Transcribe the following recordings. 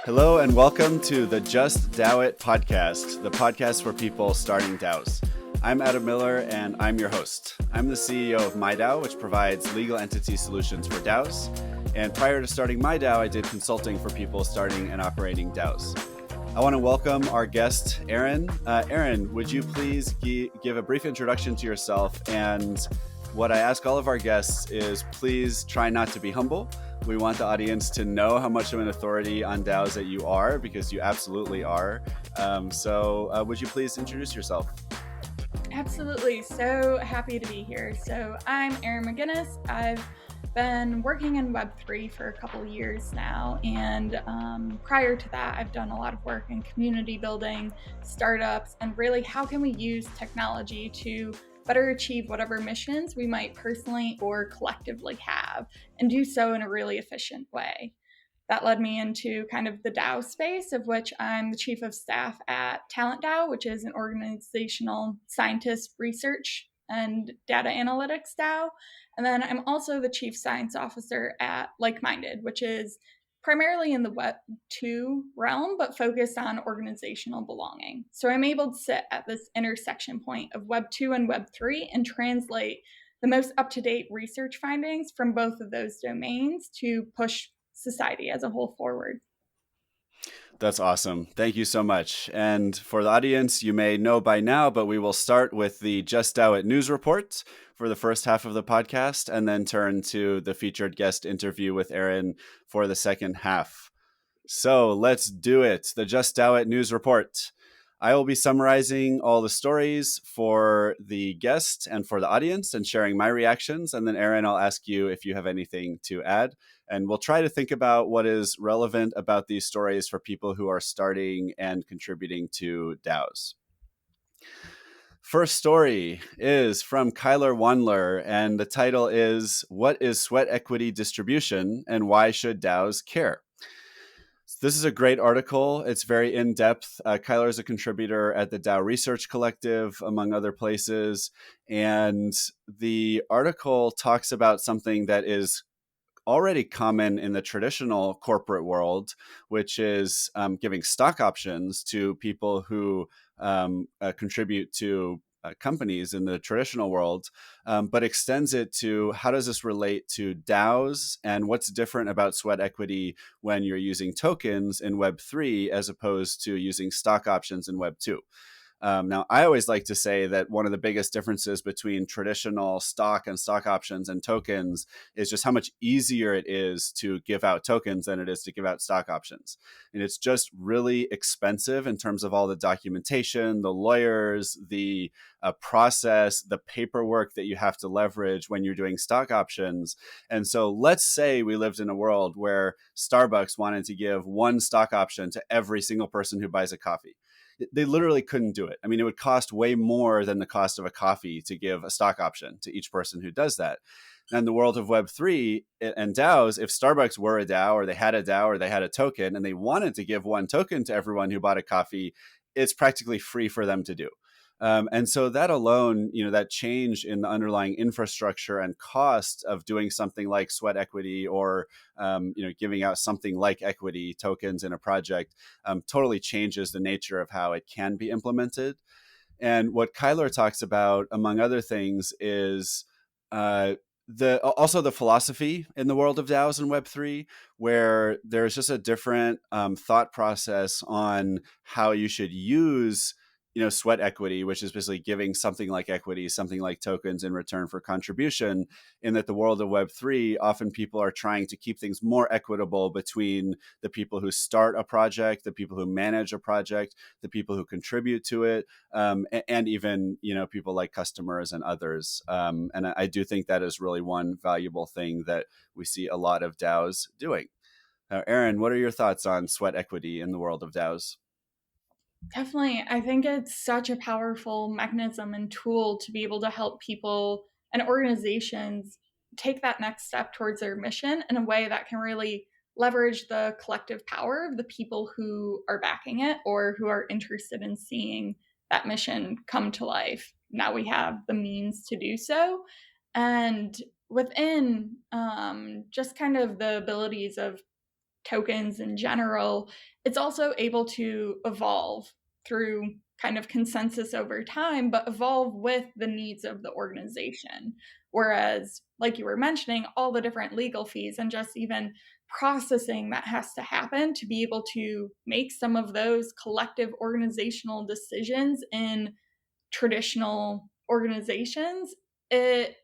Hello and welcome to the Just DAO It podcast, the podcast for people starting DAOs. I'm Adam Miller and I'm your host. I'm the CEO of MyDAO, which provides legal entity solutions for DAOs. And prior to starting MyDAO, I did consulting for people starting and operating DAOs. I want to welcome our guest, Erin. Erin, would you please give a brief introduction to yourself? And what I ask all of our guests is please try not to be humble. We want the audience to know how much of an authority on DAOs that you are, because you absolutely are. So would you please introduce yourself? Absolutely. So happy to be here. So I'm Erin Magennis. I've been working in Web3 for a couple of years now. And prior to that, I've done a lot of work in community building, startups, and really how can we use technology to better achieve whatever missions we might personally or collectively have, and do so in a really efficient way. That led me into kind of the DAO space, of which I'm the chief of staff at TalentDAO, which is an organizational scientist research and data analytics DAO. And then I'm also the chief science officer at Like-Minded, which is primarily in the Web2 realm, but focused on organizational belonging. So I'm able to sit at this intersection point of Web2 and Web3 and translate the most up-to-date research findings from both of those domains to push society as a whole forward. That's awesome. Thank you so much. And for the audience, you may know by now, but we will start with the Just DAO It news report for the first half of the podcast, and then turn to the featured guest interview with Erin for the second half. So let's do it. The Just DAO It news report. I will be summarizing all the stories for the guest and for the audience and sharing my reactions. And then, Erin, I'll ask you if you have anything to add. And we'll try to think about what is relevant about these stories for people who are starting and contributing to DAOs. First story is from Kyler Wandler, and the title is, "What is Sweat Equity Distribution and Why Should DAOs Care?" This is a great article. It's very in-depth. Kyler is a contributor at the DAO Research Collective, among other places. And the article talks about something that is already common in the traditional corporate world, which is giving stock options to people who contribute to companies in the traditional world, but extends it to how does this relate to DAOs and what's different about sweat equity when you're using tokens in Web3 as opposed to using stock options in Web2. Now, I always like to say that one of the biggest differences between traditional stock and stock options and tokens is just how much easier it is to give out tokens than it is to give out stock options. And it's just really expensive in terms of all the documentation, the lawyers, the process, the paperwork that you have to leverage when you're doing stock options. And so let's say we lived in a world where Starbucks wanted to give one stock option to every single person who buys a coffee. They literally couldn't do it. I mean, it would cost way more than the cost of a coffee to give a stock option to each person who does that. And in the world of Web3 and DAOs, if Starbucks were a DAO or they had a DAO or they had a token and they wanted to give one token to everyone who bought a coffee, it's practically free for them to do. And so that alone, that change in the underlying infrastructure and cost of doing something like sweat equity or, giving out something like equity tokens in a project totally changes the nature of how it can be implemented. And what Kyler talks about, among other things, is also the philosophy in the world of DAOs and Web3, where there's just a different thought process on how you should use sweat equity, which is basically giving something like equity, something like tokens in return for contribution. In that the world of Web3, often people are trying to keep things more equitable between the people who start a project, the people who manage a project, the people who contribute to it, and even people like customers and others. And I do think that is really one valuable thing that we see a lot of DAOs doing. Erin, what are your thoughts on sweat equity in the world of DAOs? Definitely. I think it's such a powerful mechanism and tool to be able to help people and organizations take that next step towards their mission in a way that can really leverage the collective power of the people who are backing it or who are interested in seeing that mission come to life. Now we have the means to do so. And within just kind of the abilities of tokens in general, it's also able to evolve through kind of consensus over time, but evolve with the needs of the organization. Whereas, like you were mentioning, all the different legal fees and just even processing that has to happen to be able to make some of those collective organizational decisions in traditional organizations, it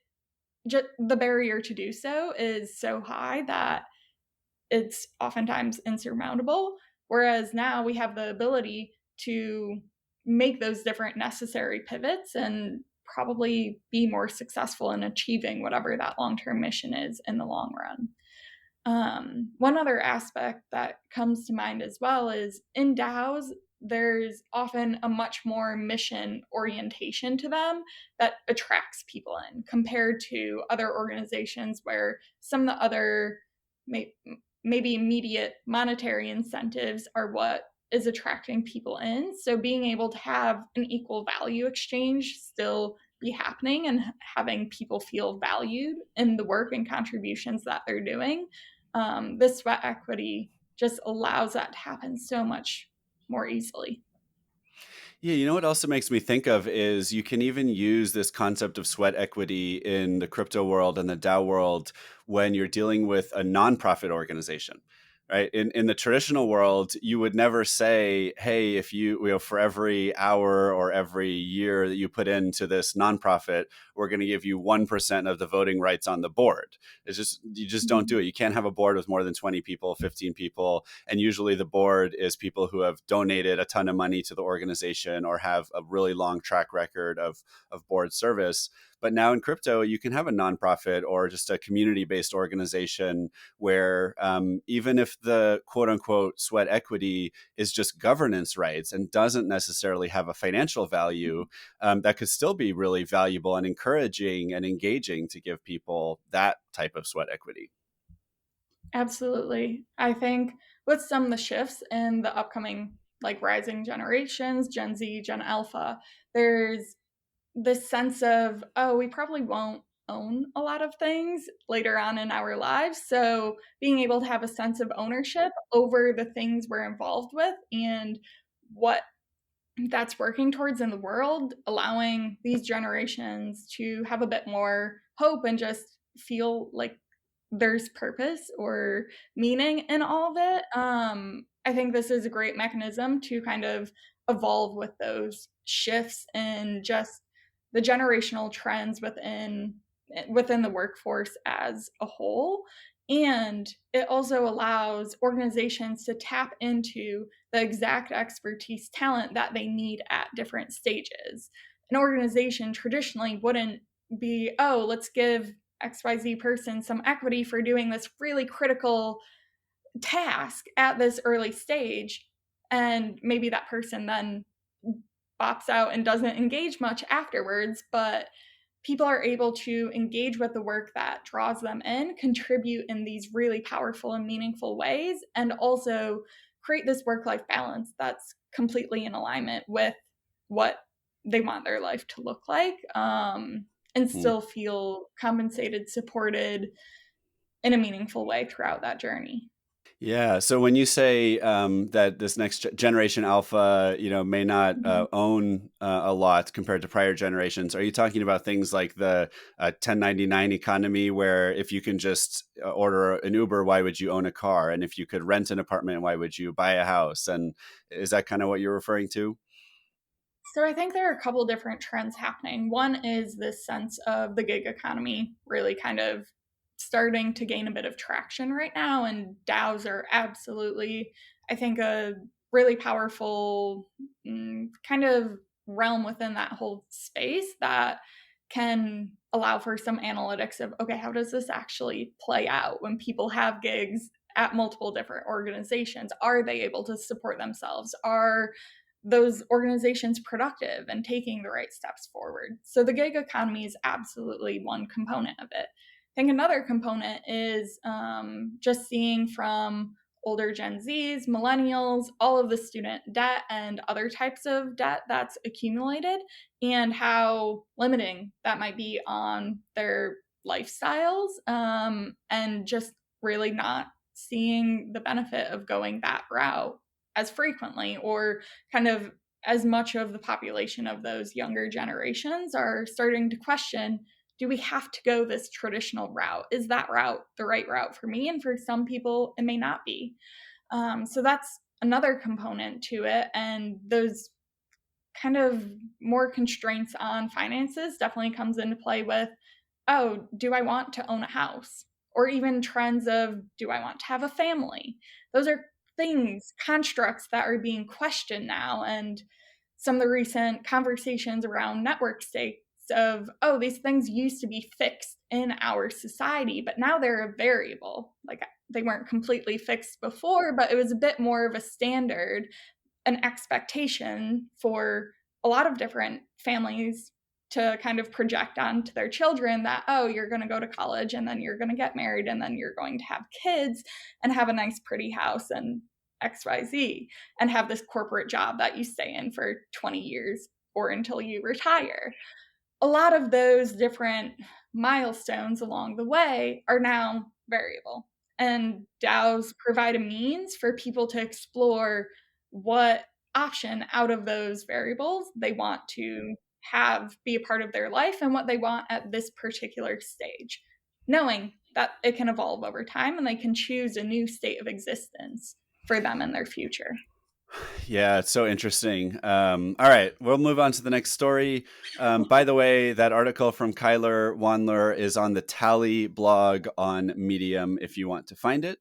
just the barrier to do so is so high that it's oftentimes insurmountable. Whereas now we have the ability to make those different necessary pivots and probably be more successful in achieving whatever that long-term mission is in the long run. One other aspect that comes to mind as well is in DAOs, there's often a much more mission orientation to them that attracts people in compared to other organizations where some of the other maybe immediate monetary incentives are what is attracting people in. So being able to have an equal value exchange still be happening and having people feel valued in the work and contributions that they're doing, this sweat equity just allows that to happen so much more easily. Yeah, you know what also makes me think of is you can even use this concept of sweat equity in the crypto world and the DAO world when you're dealing with a nonprofit organization. Right. In the traditional world, you would never say, hey, if for every hour or every year that you put into this nonprofit, we're going to give you 1% of the voting rights on the board. You just don't do it. You can't have a board with more than 20 people, 15 people. And usually the board is people who have donated a ton of money to the organization or have a really long track record of board service. But now in crypto, you can have a nonprofit or just a community-based organization where even if the quote unquote sweat equity is just governance rights and doesn't necessarily have a financial value, that could still be really valuable and encouraging and engaging to give people that type of sweat equity. Absolutely. I think with some of the shifts in the upcoming like rising generations, Gen Z, Gen Alpha, there's this sense of, oh, we probably won't own a lot of things later on in our lives. So being able to have a sense of ownership over the things we're involved with and what that's working towards in the world, allowing these generations to have a bit more hope and just feel like there's purpose or meaning in all of it. I think this is a great mechanism to kind of evolve with those shifts and just the generational trends within the workforce as a whole. And it also allows organizations to tap into the exact expertise talent that they need at different stages. An organization traditionally wouldn't be, oh, let's give XYZ person some equity for doing this really critical task at this early stage. And maybe that person then bops out and doesn't engage much afterwards, but people are able to engage with the work that draws them in, contribute in these really powerful and meaningful ways, and also create this work-life balance that's completely in alignment with what they want their life to look like, and Hmm. still feel compensated, supported in a meaningful way throughout that journey. Yeah. So when you say that this next generation alpha, may not Mhm. own a lot compared to prior generations, are you talking about things like the 1099 economy, where if you can just order an Uber, why would you own a car? And if you could rent an apartment, why would you buy a house? And is that kind of what you're referring to? So I think there are a couple different trends happening. One is this sense of the gig economy really kind of starting to gain a bit of traction right now, and DAOs are absolutely, I think, a really powerful kind of realm within that whole space that can allow for some analytics of, okay, how does this actually play out when people have gigs at multiple different organizations? Are they able to support themselves? Are those organizations productive and taking the right steps forward? So the gig economy is absolutely one component of it. I think another component is just seeing from older Gen Zs, millennials, all of the student debt and other types of debt that's accumulated, and how limiting that might be on their lifestyles, and just really not seeing the benefit of going that route as frequently, or kind of as much of the population of those younger generations are starting to question, do we have to go this traditional route? Is that route the right route for me? And for some people, it may not be. So that's another component to it. And those kind of more constraints on finances definitely comes into play with, oh, do I want to own a house? Or even trends of, do I want to have a family? Those are things, constructs that are being questioned now. And some of the recent conversations around network states of, oh, these things used to be fixed in our society, but now they're a variable. Like they weren't completely fixed before, but it was a bit more of a standard, an expectation for a lot of different families to kind of project onto their children that, oh, you're going to go to college and then you're going to get married and then you're going to have kids and have a nice, pretty house and XYZ and have this corporate job that you stay in for 20 years or until you retire. A lot of those different milestones along the way are now variable. And DAOs provide a means for people to explore what option out of those variables they want to have be a part of their life and what they want at this particular stage, knowing that it can evolve over time and they can choose a new state of existence for them in their future. Yeah, it's so interesting. All right, we'll move on to the next story. By the way, that article from Kyler Wandler is on the Tally blog on Medium if you want to find it.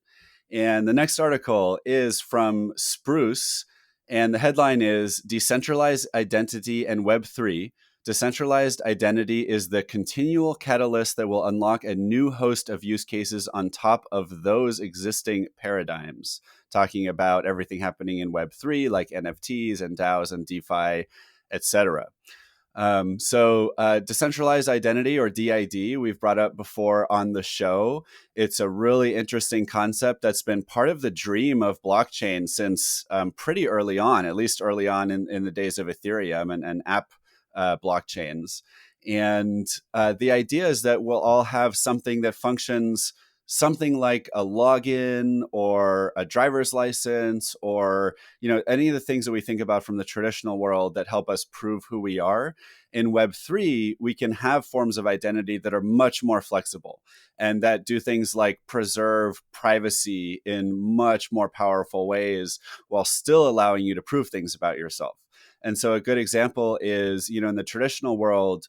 And the next article is from Spruce, and the headline is Decentralized Identity and Web3. Decentralized identity is the continual catalyst that will unlock a new host of use cases on top of those existing paradigms, talking about everything happening in Web3, like NFTs and DAOs and DeFi, etc. Decentralized identity, or DID, we've brought up before on the show. It's a really interesting concept that's been part of the dream of blockchain since pretty early on, at least early on in the days of Ethereum and app blockchains. And the idea is that we'll all have something that functions something like a login or a driver's license, or any of the things that we think about from the traditional world that help us prove who we are. In Web3, we can have forms of identity that are much more flexible and that do things like preserve privacy in much more powerful ways while still allowing you to prove things about yourself. And so a good example is, in the traditional world,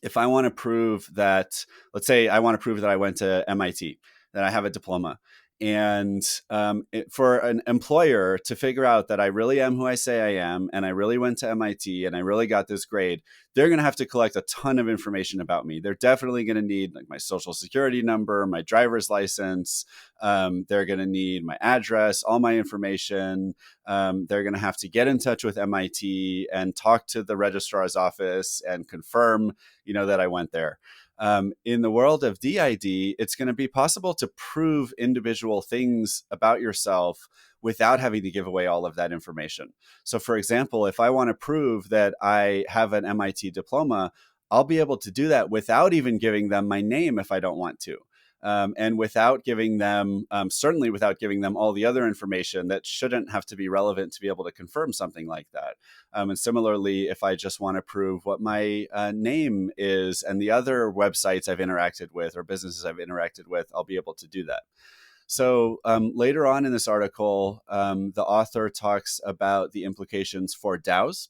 if I want to prove that, let's say I want to prove that I went to MIT, that I have a diploma. And for an employer to figure out that I really am who I say I am, and I really went to MIT and I really got this grade, they're going to have to collect a ton of information about me. They're definitely going to need like my social security number, my driver's license. They're going to need my address, all my information. They're going to have to get in touch with MIT and talk to the registrar's office and confirm, that I went there. In the world of DID, it's going to be possible to prove individual things about yourself without having to give away all of that information. So, for example, if I want to prove that I have an MIT diploma, I'll be able to do that without even giving them my name if I don't want to. And without giving them, certainly without giving them all the other information that shouldn't have to be relevant to be able to confirm something like that. And similarly, if I just want to prove what my name is and the other websites I've interacted with or businesses I've interacted with, I'll be able to do that. So later on in this article, the author talks about the implications for DAOs.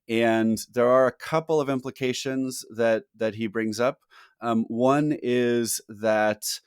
And there are a couple of implications that he brings up. One is that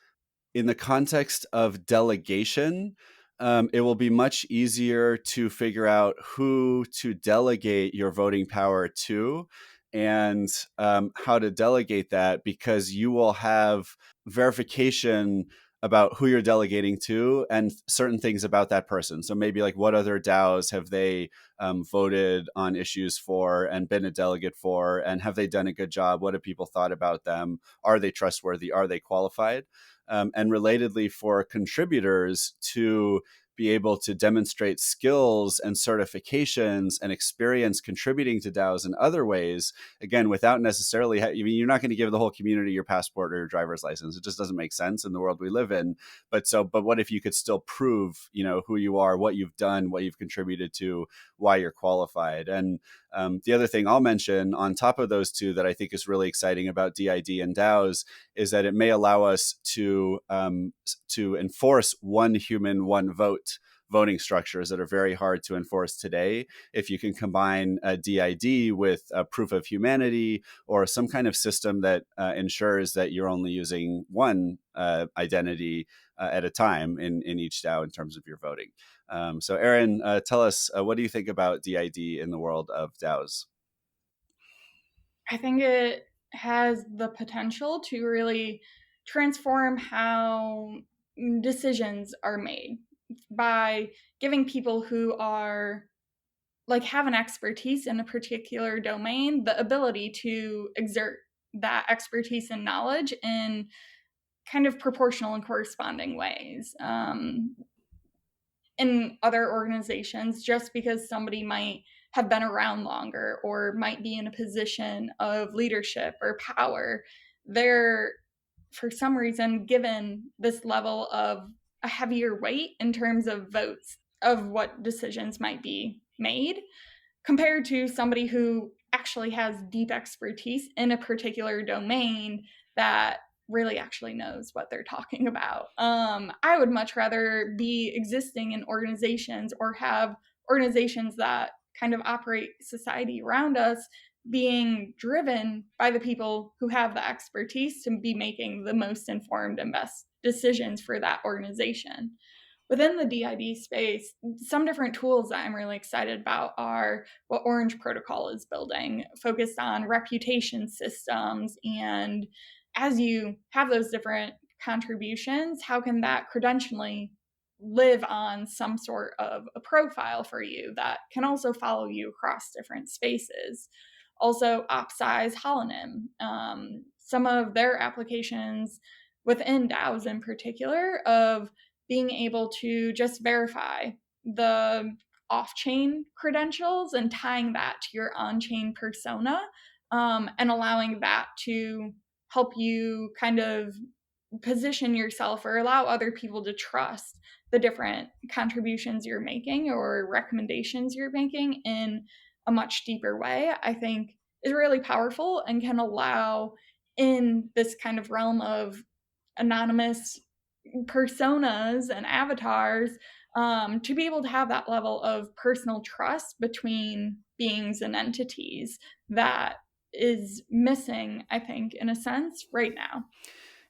in the context of delegation, it will be much easier to figure out who to delegate your voting power to and how to delegate that, because you will have verification about who you're delegating to and certain things about that person. So maybe like what other DAOs have they voted on issues for and been a delegate for, and have they done a good job? What have people thought about them? Are they trustworthy? Are they qualified? And relatedly, for contributors to be able to demonstrate skills and certifications and experience contributing to DAOs in other ways, again, without necessarily, I mean, you're not going to give the whole community your passport or your driver's license. It just doesn't make sense in the world we live in. But what if you could still prove, who you are, what you've done, what you've contributed to, why you're qualified? And the other thing I'll mention on top of those two that I think is really exciting about DID and DAOs is that it may allow us to enforce one human, one vote voting structures that are very hard to enforce today. If you can combine a DID with a proof of humanity or some kind of system that ensures that you're only using one identity at a time in each DAO in terms of your voting. So Erin, tell us, what do you think about DID in the world of DAOs? I think it has the potential to really transform how decisions are made by giving people who are have an expertise in a particular domain the ability to exert that expertise and knowledge in kind of proportional and corresponding ways. In other organizations, just because somebody might have been around longer or might be in a position of leadership or power, they're for some reason given this level of a heavier weight in terms of votes of what decisions might be made compared to somebody who actually has deep expertise in a particular domain that really actually knows what they're talking about. I would much rather be existing in organizations or have organizations that kind of operate society around us being driven by the people who have the expertise to be making the most informed and best decisions for that organization. Within the DID space, some different tools that I'm really excited about are what Orange Protocol is building, focused on reputation systems. And as you have those different contributions, how can that credentially live on some sort of a profile for you that can also follow you across different spaces? Also, Opsize Holonym, some of their applications within DAOs in particular of being able to just verify the off-chain credentials and tying that to your on-chain persona, and allowing that to help you kind of position yourself or allow other people to trust the different contributions you're making or recommendations you're making in a much deeper way, I think is really powerful and can allow in this kind of realm of anonymous personas and avatars, to be able to have that level of personal trust between beings and entities that is missing, I think, in a sense, right now.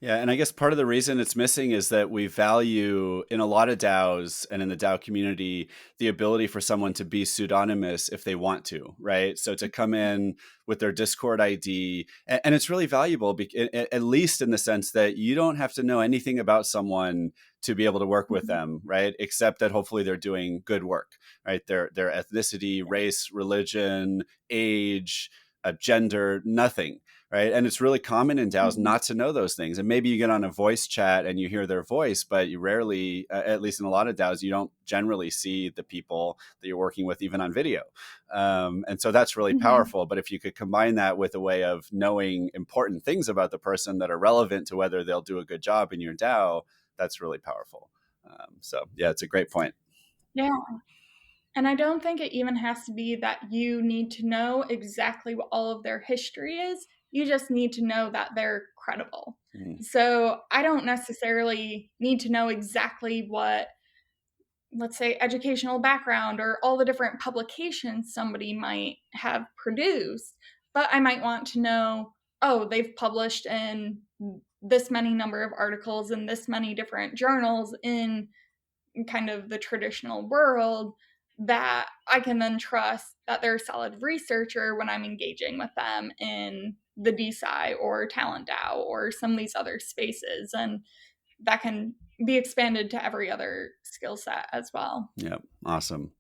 Yeah, and I guess part of the reason it's missing is that we value in a lot of DAOs and in the DAO community the ability for someone to be pseudonymous if they want to, right? So to come in with their Discord ID, and it's really valuable, at least in the sense that you don't have to know anything about someone to be able to work with them, right? Except that hopefully they're doing good work, right? Their ethnicity, race, religion, age, gender, nothing. Right. And it's really common in DAOs Mm-hmm. not to know those things. And maybe you get on a voice chat and you hear their voice, but you rarely, at least in a lot of DAOs, you don't generally see the people that you're working with, even on video. And so that's really Mm-hmm. powerful. But if you could combine that with a way of knowing important things about the person that are relevant to whether they'll do a good job in your DAO, that's really powerful. So, yeah, it's a great point. Yeah. And I don't think it even has to be that you need to know exactly what all of their history is. You just need to know that they're credible. Mhm. So I don't necessarily need to know exactly what, let's say, educational background or all the different publications somebody might have produced, but I might want to know, oh, they've published in this many number of articles in this many different journals in kind of the traditional world, that I can then trust that they're a solid researcher when I'm engaging with them in the DeSci or TalentDAO or some of these other spaces. And that can be expanded to every other skill set as well. Yeah, awesome.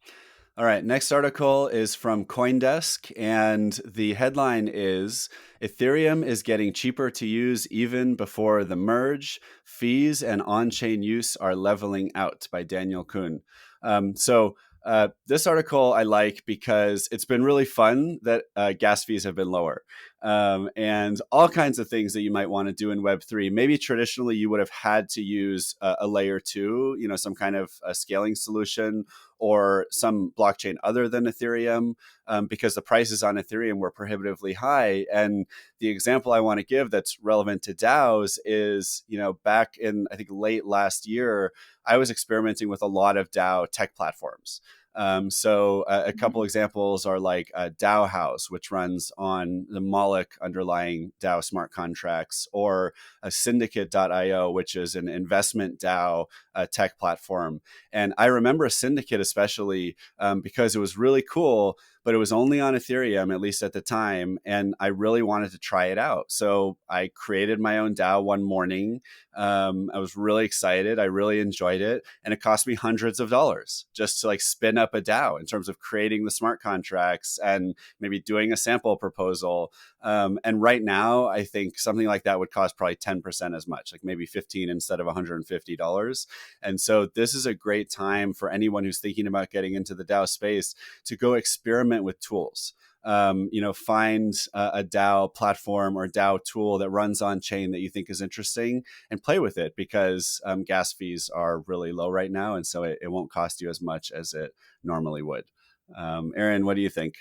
All right, next article is from CoinDesk, and the headline is Ethereum is getting cheaper to use even before the merge. Fees and on chain use are leveling out by Daniel Kuhn. This article I like because it's been really fun that gas fees have been lower. And all kinds of things that you might want to do in Web3. Maybe traditionally you would have had to use a layer two, some kind of a scaling solution or some blockchain other than Ethereum, because the prices on Ethereum were prohibitively high. And the example I want to give that's relevant to DAOs is, back in, I think, late last year, I was experimenting with a lot of DAO tech platforms. A couple examples are like DAO House, which runs on the Moloch underlying DAO smart contracts, or a Syndicate.io, which is an investment DAO tech platform. And I remember Syndicate especially because it was really cool, but it was only on Ethereum, at least at the time. And I really wanted to try it out. So I created my own DAO one morning. I was really excited. I really enjoyed it. And it cost me hundreds of dollars just to like spin up a DAO in terms of creating the smart contracts and maybe doing a sample proposal. And right now, I think something like that would cost probably 10% as much, like maybe 15 instead of $150. And so this is a great time for anyone who's thinking about getting into the DAO space to go experiment with tools. Find a DAO platform or DAO tool that runs on chain that you think is interesting and play with it, because gas fees are really low right now. And so it won't cost you as much as it normally would. Erin, what do you think?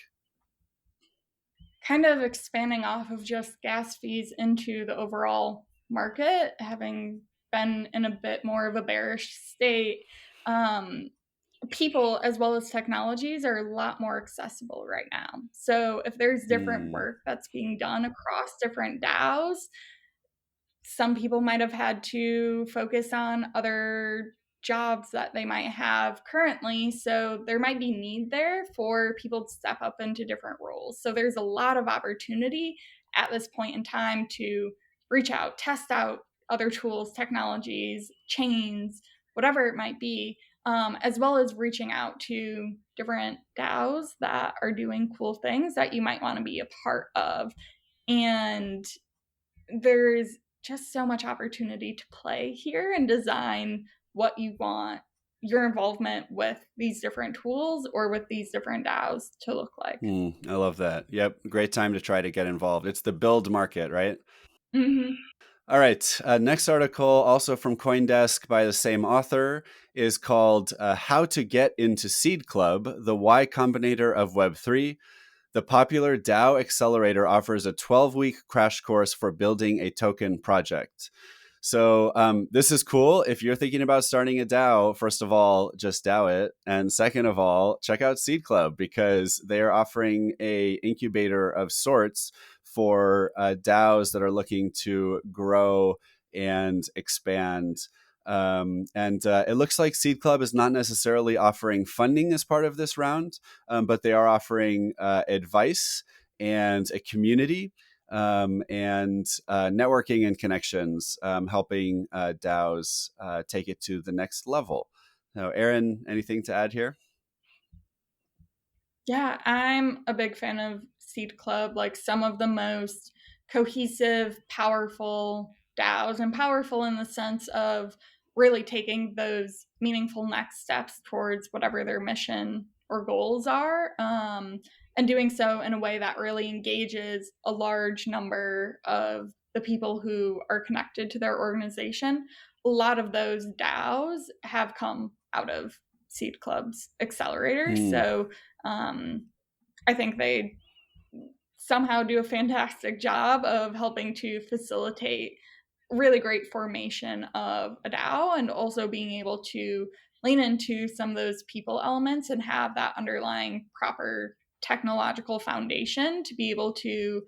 Kind of expanding off of just gas fees into the overall market, having been in a bit more of a bearish state, people as well as technologies are a lot more accessible right now. So if there's different Mm, work that's being done across different DAOs, some people might have had to focus on other jobs that they might have currently. So there might be need there for people to step up into different roles. So there's a lot of opportunity at this point in time to reach out, test out other tools, technologies, chains, whatever it might be, as well as reaching out to different DAOs that are doing cool things that you might want to be a part of. And there's just so much opportunity to play here and design what you want your involvement with these different tools or with these different DAOs to look like. I love that. Yep. Great time to try to get involved. It's the build market, right? Mm-hmm. All right. Next article, also from CoinDesk by the same author, is called How to Get into Seed Club, the Y Combinator of Web3. The popular DAO Accelerator offers a 12-week crash course for building a token project. So this is cool. If you're thinking about starting a DAO, first of all, just DAO it. And second of all, check out Seed Club, because they are offering a incubator of sorts for DAOs that are looking to grow and expand. It looks like Seed Club is not necessarily offering funding as part of this round, but they are offering advice and a community, and networking and connections, helping DAOs take it to the next level. Now, Erin, anything to add here? Yeah, I'm a big fan of Seed Club, like some of the most cohesive, powerful DAOs, and powerful in the sense of really taking those meaningful next steps towards whatever their mission or goals are, and doing so in a way that really engages a large number of the people who are connected to their organization. A lot of those DAOs have come out of Seed Club's accelerator. Mm, So I think they somehow do a fantastic job of helping to facilitate really great formation of a DAO, and also being able to lean into some of those people elements and have that underlying proper technological foundation to be able to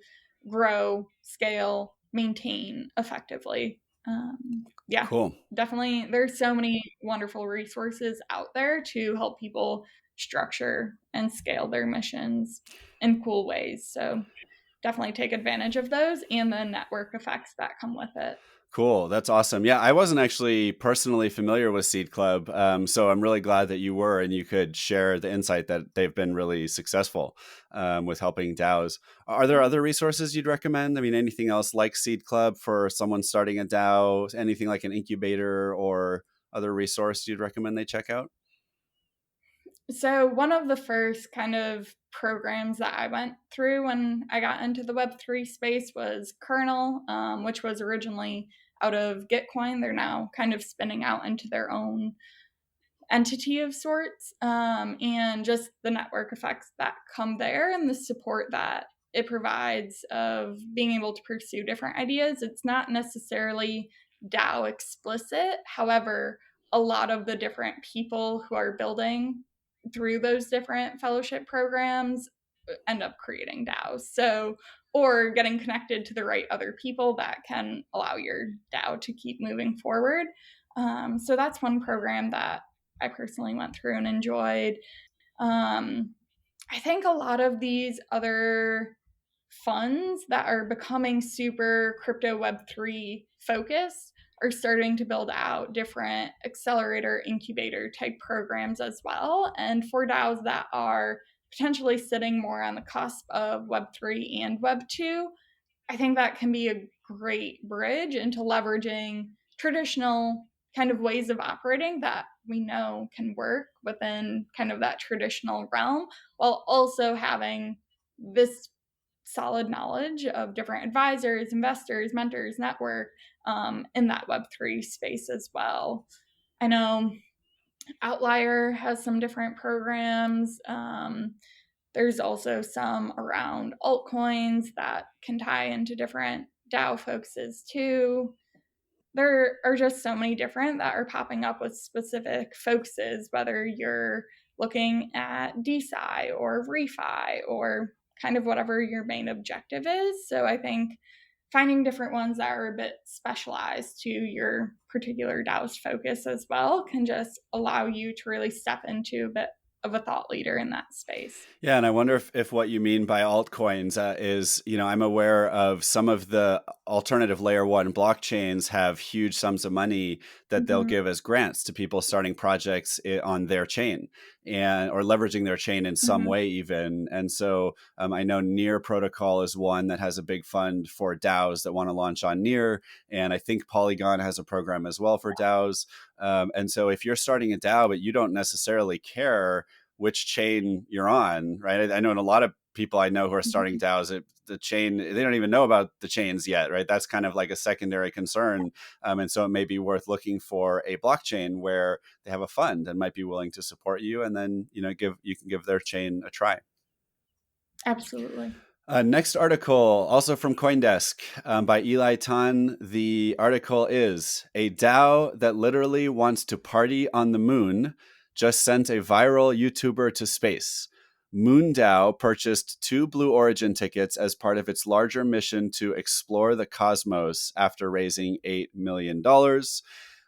grow, scale, maintain effectively. Yeah, cool. definitely. There's so many wonderful resources out there to help people structure and scale their missions in cool ways. So definitely take advantage of those and the network effects that come with it. Cool. That's awesome. Yeah, I wasn't actually personally familiar with Seed Club. So I'm really glad that you were and you could share the insight that they've been really successful with helping DAOs. Are there other resources you'd recommend? I mean, anything else like Seed Club for someone starting a DAO, anything like an incubator or other resource you'd recommend they check out? So, one of the first kind of programs that I went through when I got into the Web3 space was Kernel, which was originally out of Gitcoin. They're now kind of spinning out into their own entity of sorts, and just the network effects that come there and the support that it provides of being able to pursue different ideas. It's not necessarily DAO explicit. However, a lot of the different people who are building through those different fellowship programs end up creating DAOs. So, or getting connected to the right other people that can allow your DAO to keep moving forward. So that's one program that I personally went through and enjoyed. Um, I think a lot of these other funds that are becoming super crypto Web3 focused are starting to build out different accelerator incubator type programs as well. And for DAOs that are potentially sitting more on the cusp of Web3 and Web2, I think that can be a great bridge into leveraging traditional kind of ways of operating that we know can work within kind of that traditional realm, while also having this solid knowledge of different advisors, investors, mentors, network, in that Web3 space as well. I know Outlier has some different programs. There's also some around altcoins that can tie into different DAO focuses too. There are just so many different that are popping up with specific focuses, whether you're looking at DeSci or refi or kind of whatever your main objective is. So I think finding different ones that are a bit specialized to your particular DAO's focus as well can just allow you to really step into a bit of a thought leader in that space. Yeah, and I wonder if what you mean by altcoins is, I'm aware of some of the alternative layer one blockchains have huge sums of money that they'll Mm-hmm. give as grants to people starting projects on their chain and or leveraging their chain in some Mm-hmm. way even. And so I know Near Protocol is one that has a big fund for DAOs that want to launch on Near, and I think Polygon has a program as well for DAOs. And so if you're starting a DAO but you don't necessarily care which chain you're on, right? I know in a lot of people I know who are starting Mm-hmm. DAOs, the chain, they don't even know about the chains yet, right? That's kind of like a secondary concern. And so it may be worth looking for a blockchain where they have a fund and might be willing to support you. And then, you can give their chain a try. Absolutely. Next article, also from CoinDesk, by Eli Tan. The article is "A DAO that literally wants to party on the moon just sent a viral YouTuber to space. MoonDAO purchased 2 Blue Origin tickets as part of its larger mission to explore the cosmos after raising $8 million."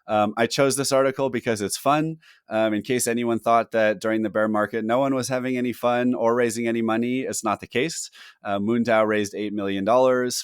I chose this article because it's fun. In case anyone thought that during the bear market no one was having any fun or raising any money, it's not the case. MoonDAO raised $8 million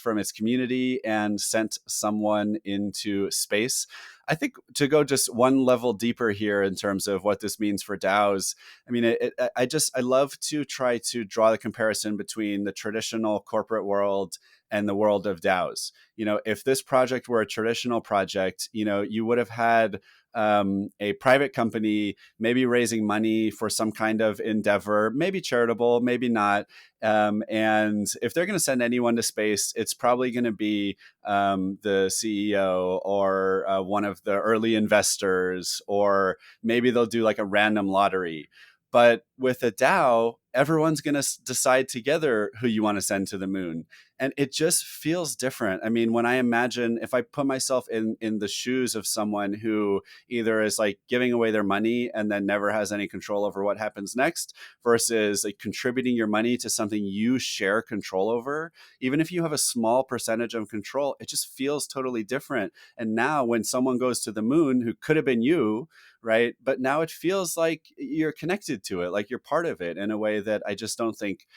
from its community and sent someone into space. I think to go just one level deeper here in terms of what this means for DAOs, I mean, I love to try to draw the comparison between the traditional corporate world and the world of DAOs. If this project were a traditional project, you would have had a private company maybe raising money for some kind of endeavor, maybe charitable, maybe not. And if they're going to send anyone to space, it's probably going to be the CEO or one of the early investors, or maybe they'll do like a random lottery. But with a DAO, everyone's going to decide together who you want to send to the moon. And it just feels different. I mean, when I imagine, if I put myself in the shoes of someone who either is like giving away their money and then never has any control over what happens next, versus like contributing your money to something you share control over, even if you have a small percentage of control, it just feels totally different. And now when someone goes to the moon who could have been you, right? But now it feels like you're connected to it, like you're part of it in a way that I just don't think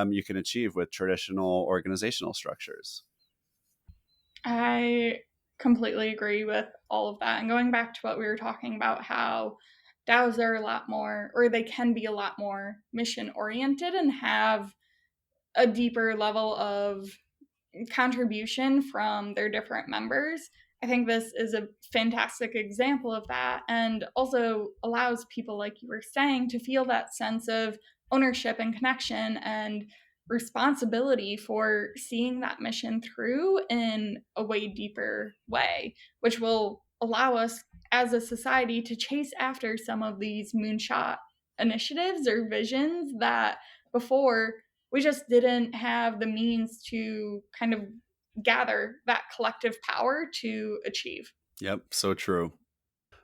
you can achieve with traditional organizational structures. I completely agree with all of that. And going back to what we were talking about, how DAOs are a lot more, or they can be a lot more mission oriented and have a deeper level of contribution from their different members. I think this is a fantastic example of that, and also allows people, like you were saying, to feel that sense of ownership and connection and responsibility for seeing that mission through in a way deeper way, which will allow us as a society to chase after some of these moonshot initiatives or visions that before we just didn't have the means to kind of gather that collective power to achieve. Yep, so true.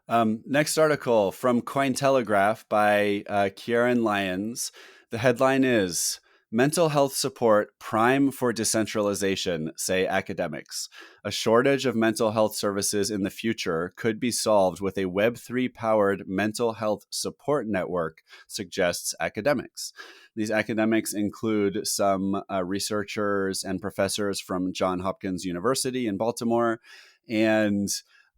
Next article from Cointelegraph by Kieran Lyons. The headline is Mental Health Support Prime for Decentralization, say academics. A shortage of mental health services in the future could be solved with a Web3 powered mental health support network, suggests academics. These academics include some researchers and professors from Johns Hopkins University in Baltimore. And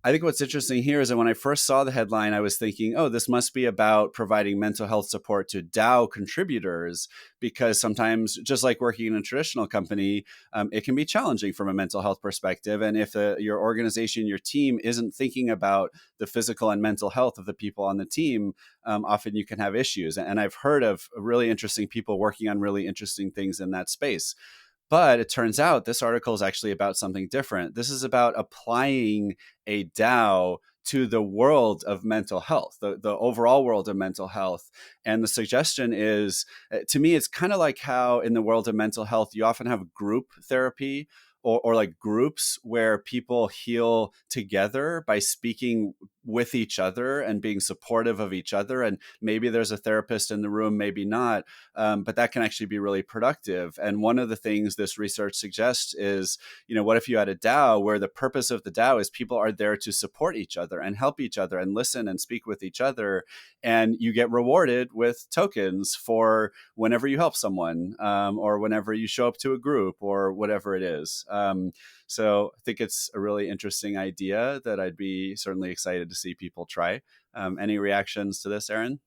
I think what's interesting here is that when I first saw the headline, I was thinking, oh, this must be about providing mental health support to DAO contributors, because sometimes, just like working in a traditional company, it can be challenging from a mental health perspective. And if your organization, your team isn't thinking about the physical and mental health of the people on the team, often you can have issues. And I've heard of really interesting people working on really interesting things in that space. But it turns out this article is actually about something different. This is about applying a DAO to the world of mental health, the overall world of mental health. And the suggestion is, to me, it's kind of like how in the world of mental health, you often have group therapy or like groups where people heal together by speaking with each other and being supportive of each other. And maybe there's a therapist in the room, maybe not, but that can actually be really productive. And one of the things this research suggests is, what if you had a DAO where the purpose of the DAO is people are there to support each other and help each other and listen and speak with each other. And you get rewarded with tokens for whenever you help someone, or whenever you show up to a group or whatever it is. So I think it's a really interesting idea that I'd be certainly excited to see people try. Any reactions to this, Erin?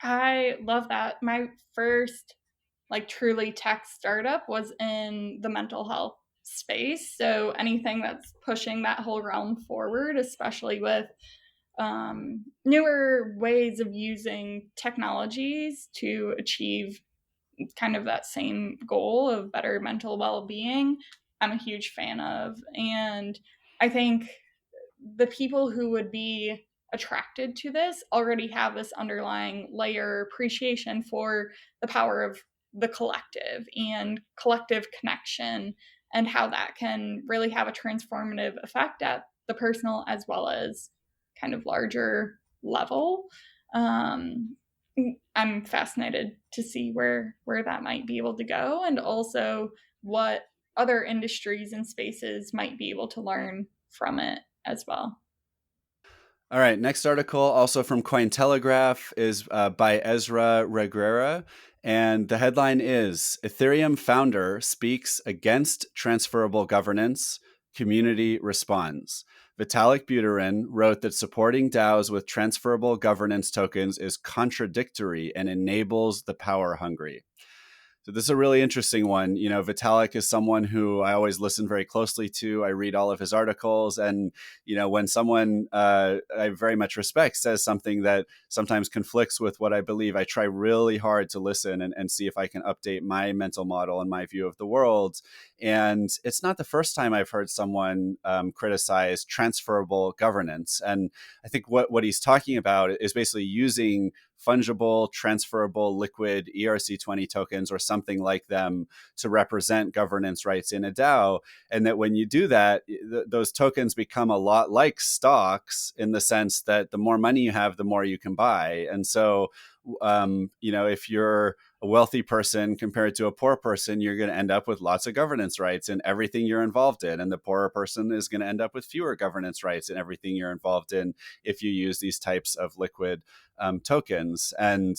I love that. My first truly tech startup was in the mental health space. So anything that's pushing that whole realm forward, especially with newer ways of using technologies to achieve kind of that same goal of better mental well-being, I'm a huge fan of. And I think the people who would be attracted to this already have this underlying layer appreciation for the power of the collective and collective connection, and how that can really have a transformative effect at the personal as well as kind of larger level. um, I'm fascinated to see where that might be able to go, and also what other industries and spaces might be able to learn from it as well. All right, next article, also from Cointelegraph, is by Ezra Reguera. And the headline is Ethereum founder speaks against transferable governance, community responds. Vitalik Buterin wrote that supporting DAOs with transferable governance tokens is contradictory and enables the power hungry. So this is a really interesting one. Vitalik is someone who I always listen very closely to. I read all of his articles. And, when someone I very much respect says something that sometimes conflicts with what I believe, I try really hard to listen and see if I can update my mental model and my view of the world. And it's not the first time I've heard someone criticize transferable governance. And I think what he's talking about is basically using fungible, transferable, liquid ERC20 tokens or something like them to represent governance rights in a DAO. And that when you do that, those tokens become a lot like stocks in the sense that the more money you have, the more you can buy. And so, if you're a wealthy person compared to a poor person, you're going to end up with lots of governance rights in everything you're involved in. And the poorer person is going to end up with fewer governance rights in everything you're involved in if you use these types of liquid tokens. And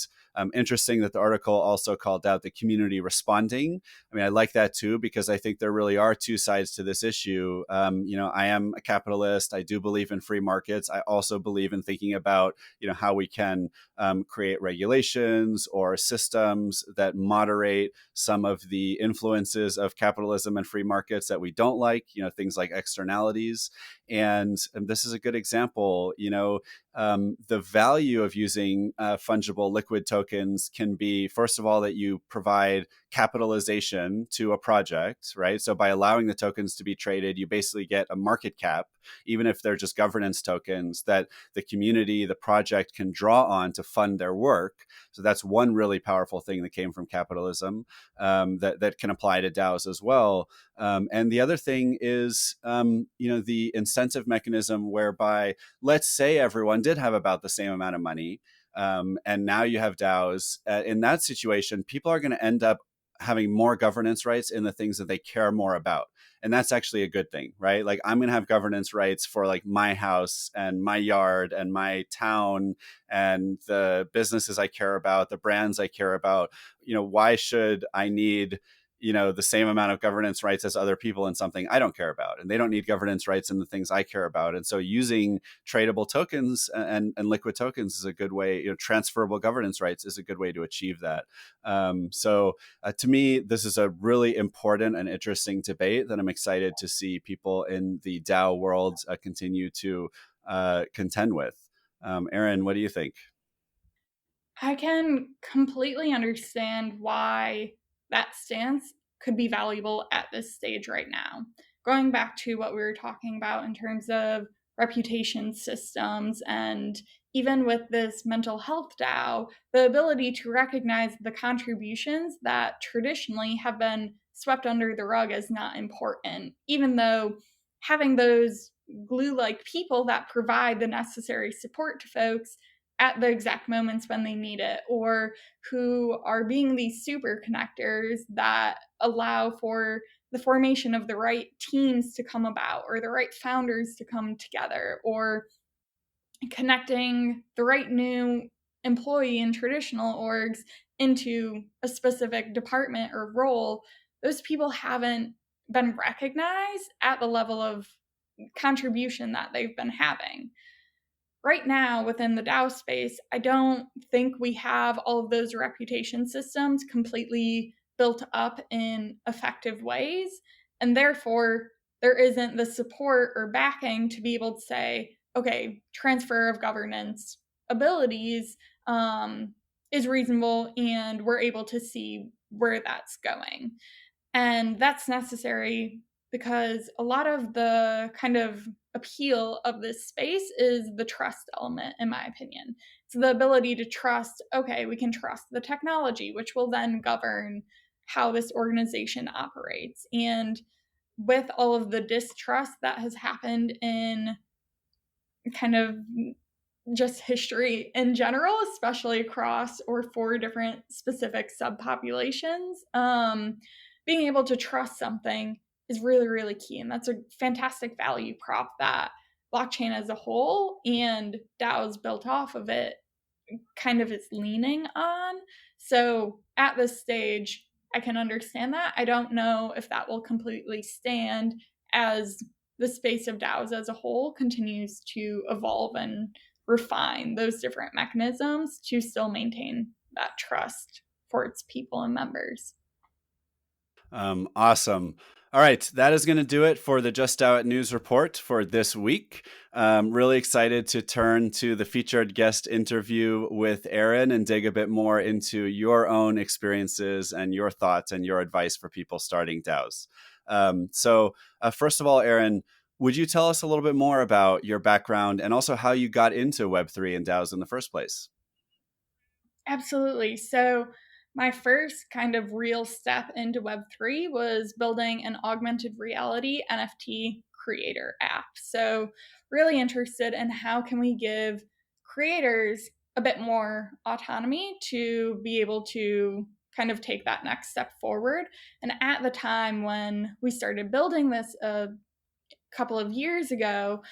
interesting that the article also called out the community responding. I mean, I like that too, because I think there really are two sides to this issue. I am a capitalist. I do believe in free markets. I also believe in thinking about, how we can create regulations or systems that moderate some of the influences of capitalism and free markets that we don't like, things like externalities. And this is a good example. The value of using fungible liquid tokens can be, first of all, that you provide capitalization to a project, right? So by allowing the tokens to be traded, you basically get a market cap, even if they're just governance tokens that the community, the project can draw on to fund their work. So that's one really powerful thing that came from capitalism that can apply to DAOs as well. And the other thing is, the incentive mechanism whereby, let's say everyone did have about the same amount of money, and now you have DAOs. In that situation, people are going to end up having more governance rights in the things that they care more about. And that's actually a good thing, right? Like, I'm going to have governance rights for like my house and my yard and my town and the businesses I care about, the brands I care about. Why should I need the same amount of governance rights as other people in something I don't care about, and they don't need governance rights in the things I care about? And so using tradable tokens and liquid tokens is a good way, transferable governance rights is a good way to achieve that. To me, this is a really important and interesting debate that I'm excited to see people in the DAO world continue to contend with. Erin, what do you think? I can completely understand why that stance could be valuable at this stage right now. Going back to what we were talking about in terms of reputation systems, and even with this mental health DAO, the ability to recognize the contributions that traditionally have been swept under the rug as not important, even though having those glue like people that provide the necessary support to folks at the exact moments when they need it, or who are being these super connectors that allow for the formation of the right teams to come about, or the right founders to come together, or connecting the right new employee in traditional orgs into a specific department or role. Those people haven't been recognized at the level of contribution that they've been having. Right now, within the DAO space, I don't think we have all of those reputation systems completely built up in effective ways. And therefore, there isn't the support or backing to be able to say, okay, transfer of governance abilities is reasonable, and we're able to see where that's going. And that's necessary because a lot of the kind of appeal of this space is the trust element, in my opinion. It's the ability to trust, okay, we can trust the technology, which will then govern how this organization operates. And with all of the distrust that has happened in kind of just history in general, especially across or for different specific subpopulations, being able to trust something is really, really key. And that's a fantastic value prop that blockchain as a whole and DAOs built off of it kind of is leaning on. So at this stage, I can understand that. I don't know if that will completely stand as the space of DAOs as a whole continues to evolve and refine those different mechanisms to still maintain that trust for its people and members. Awesome. All right, that is going to do it for the Just Out News Report for this week. Really excited to turn to the featured guest interview with Erin and dig a bit more into your own experiences and your thoughts and your advice for people starting DAOs. First of all, Erin, would you tell us a little bit more about your background and also how you got into Web3 and DAOs in the first place? Absolutely. So, my first kind of real step into Web3 was building an augmented reality NFT creator app. So, really interested in how can we give creators a bit more autonomy to be able to kind of take that next step forward. And at the time when we started building this couple of years ago,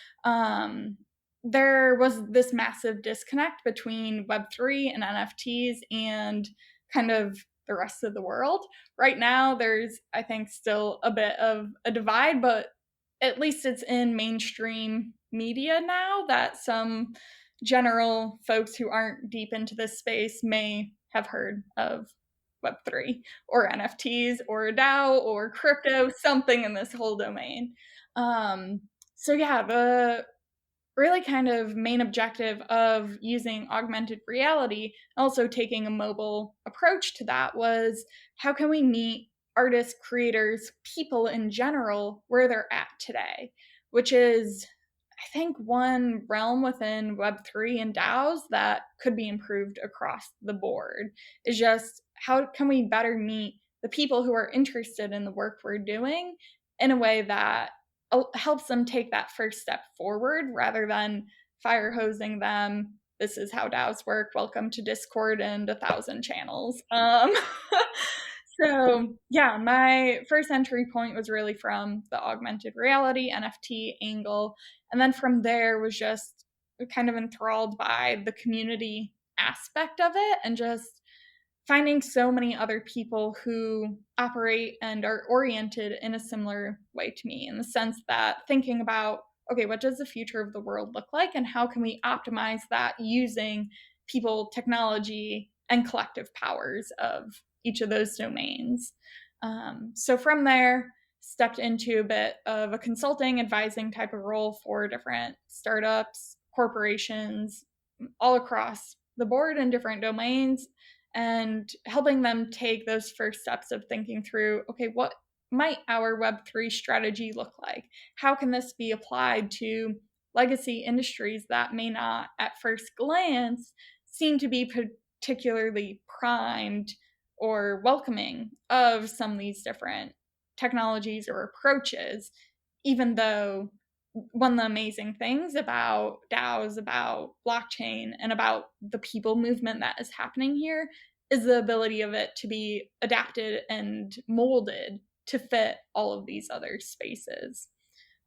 there was this massive disconnect between Web3 and NFTs and kind of the rest of the world. Right now, there's, I think, still a bit of a divide, but at least it's in mainstream media now that some general folks who aren't deep into this space may have heard of Web3 or NFTs or DAO or crypto, something in this whole domain. Um, so yeah, the really kind of main objective of using augmented reality, also taking a mobile approach to that, was how can we meet artists, creators, people in general where they're at today, which is, I think, one realm within Web3 and DAOs that could be improved across the board, is just how can we better meet the people who are interested in the work we're doing in a way that helps them take that first step forward rather than fire hosing them. This is how DAOs work. Welcome to Discord and 1,000 channels. So yeah, my first entry point was really from the augmented reality NFT angle. And then from there was just kind of enthralled by the community aspect of it and just finding so many other people who operate and are oriented in a similar way to me, in the sense that thinking about, okay, what does the future of the world look like and how can we optimize that using people, technology, and collective powers of each of those domains. So from there, stepped into a bit of a consulting, advising type of role for different startups, corporations, all across the board in different domains, and helping them take those first steps of thinking through, okay, what might our Web3 strategy look like? How can this be applied to legacy industries that may not, at first glance, seem to be particularly primed or welcoming of some of these different technologies or approaches, even though one of the amazing things about DAOs, about blockchain, and about the people movement that is happening here is the ability of it to be adapted and molded to fit all of these other spaces.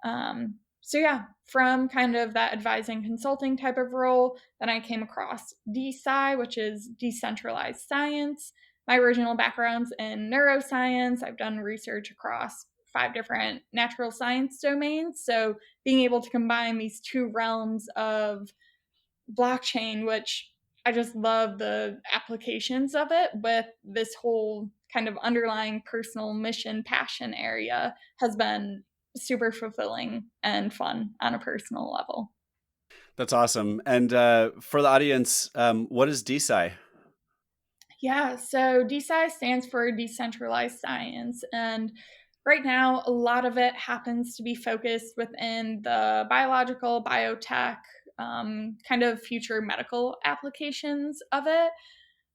So yeah, from kind of that advising consulting type of role, then I came across DeSci, which is decentralized science. My original background's in neuroscience. I've done research across 5 different natural science domains. So being able to combine these two realms of blockchain, which I just love the applications of it, with this whole kind of underlying personal mission, passion area, has been super fulfilling and fun on a personal level. That's awesome. And for the audience, what is DeSci? Yeah, so DeSci stands for decentralized science. And right now, a lot of it happens to be focused within the biological, biotech, kind of future medical applications of it.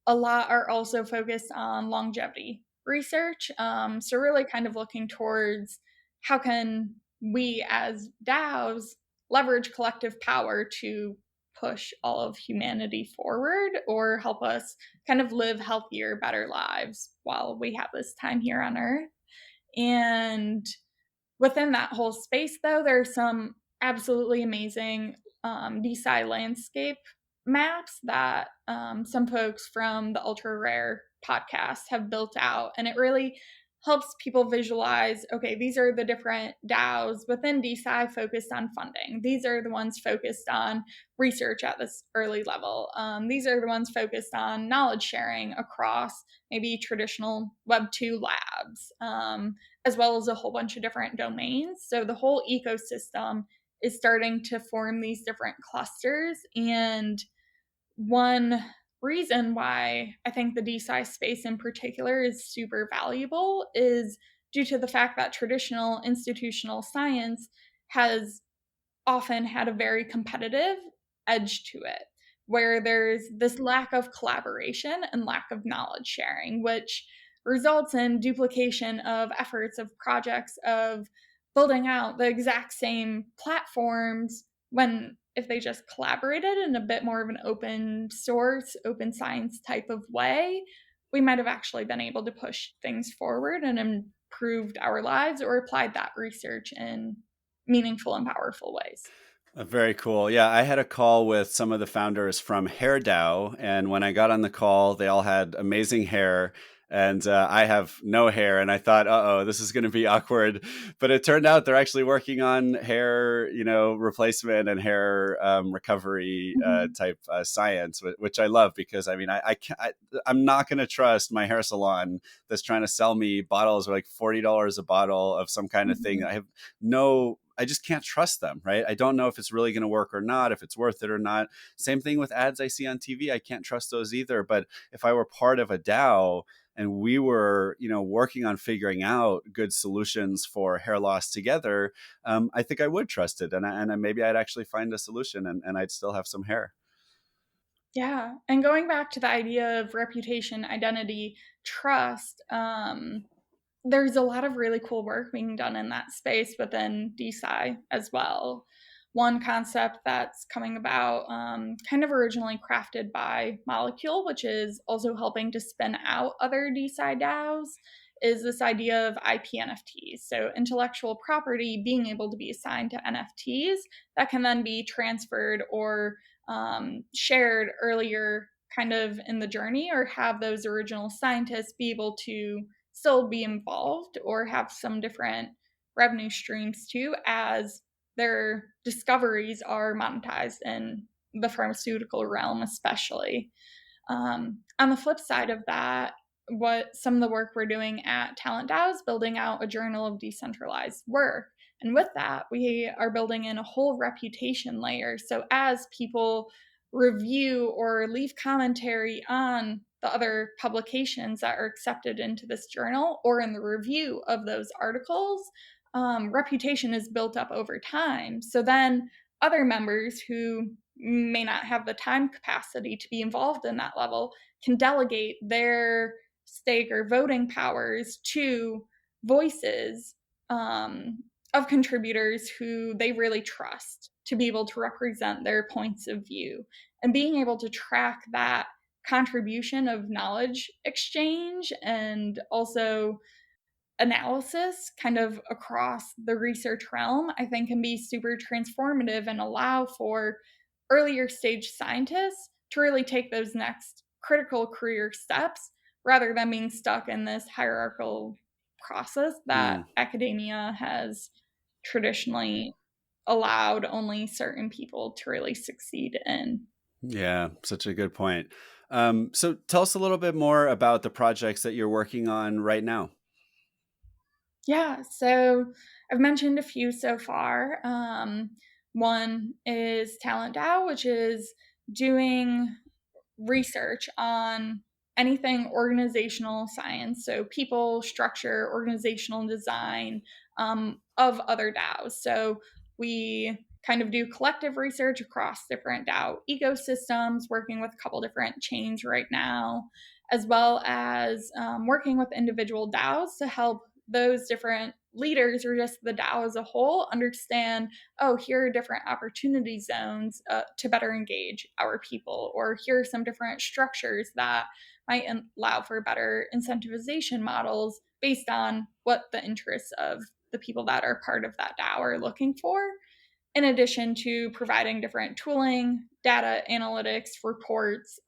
A lot are also focused on longevity research. So really kind of looking towards how can we as DAOs leverage collective power to push all of humanity forward or help us kind of live healthier, better lives while we have this time here on Earth. And within that whole space, though, there's some absolutely amazing DeSci landscape maps that some folks from the Ultra Rare podcast have built out. And it really helps people visualize, okay, these are the different DAOs within DeSci focused on funding. These are the ones focused on research at this early level. These are the ones focused on knowledge sharing across maybe traditional Web 2 labs, as well as a whole bunch of different domains. So the whole ecosystem is starting to form these different clusters. And one reason why I think the DeSci space in particular is super valuable is due to the fact that traditional institutional science has often had a very competitive edge to it, where there's this lack of collaboration and lack of knowledge sharing, which results in duplication of efforts, of projects, of building out the exact same platforms, when if they just collaborated in a bit more of an open source, open science type of way, we might have actually been able to push things forward and improved our lives or applied that research in meaningful and powerful ways. Very cool. Yeah, I had a call with some of the founders from Hair DAO, and when I got on the call, they all had amazing hair, and I have no hair. And I thought, oh, this is going to be awkward. But it turned out they're actually working on hair, replacement and hair recovery Mm-hmm. type science, which I love because I mean, I can't, I'm not going to trust my hair salon that's trying to sell me bottles like $40 a bottle of some kind of thing. Mm-hmm. I just can't trust them, right? I don't know if it's really going to work or not, if it's worth it or not. Same thing with ads I see on TV. I can't trust those either. But if I were part of a DAO and we were, working on figuring out good solutions for hair loss together, I think I would trust it, and maybe I'd actually find a solution, and I'd still have some hair. Yeah. And going back to the idea of reputation, identity, trust, there's a lot of really cool work being done in that space within DeSci as well. One concept that's coming about, kind of originally crafted by Molecule, which is also helping to spin out other DeSci DAOs, is this idea of IP NFTs. So, intellectual property being able to be assigned to NFTs that can then be transferred or shared earlier kind of in the journey, or have those original scientists be able to still be involved or have some different revenue streams too, as their discoveries are monetized in the pharmaceutical realm, especially. On the flip side of that, what some of the work we're doing at TalentDAO is building out a journal of decentralized work. And with that, we are building in a whole reputation layer. So as people review or leave commentary on the other publications that are accepted into this journal or in the review of those articles, reputation is built up over time. So then other members who may not have the time capacity to be involved in that level can delegate their stake or voting powers to voices, of contributors who they really trust to be able to represent their points of view. And being able to track that contribution of knowledge exchange and also analysis kind of across the research realm, I think can be super transformative and allow for earlier stage scientists to really take those next critical career steps rather than being stuck in this hierarchical process that Mm, academia has traditionally allowed only certain people to really succeed in. yeah, such a good point. So tell us a little bit more about the projects that you're working on right now. Yeah, so I've mentioned a few so far. One is TalentDAO, which is doing research on anything organizational science, so people, structure, organizational design, of other DAOs. So we kind of do collective research across different DAO ecosystems, working with a couple different chains right now, as well as working with individual DAOs to help those different leaders or just the DAO as a whole understand, oh, here are different opportunity zones to better engage our people, or here are some different structures that might allow for better incentivization models based on what the interests of the people that are part of that DAO are looking for, in addition to providing different tooling, data analytics, reports,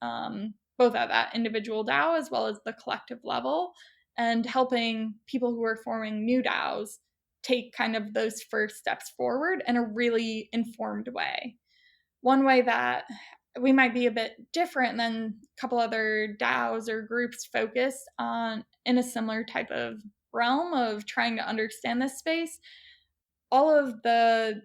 both at that individual DAO as well as the collective level, and helping people who are forming new DAOs take kind of those first steps forward in a really informed way. One way that we might be a bit different than a couple other DAOs or groups focused on in a similar type of realm of trying to understand this space, all of the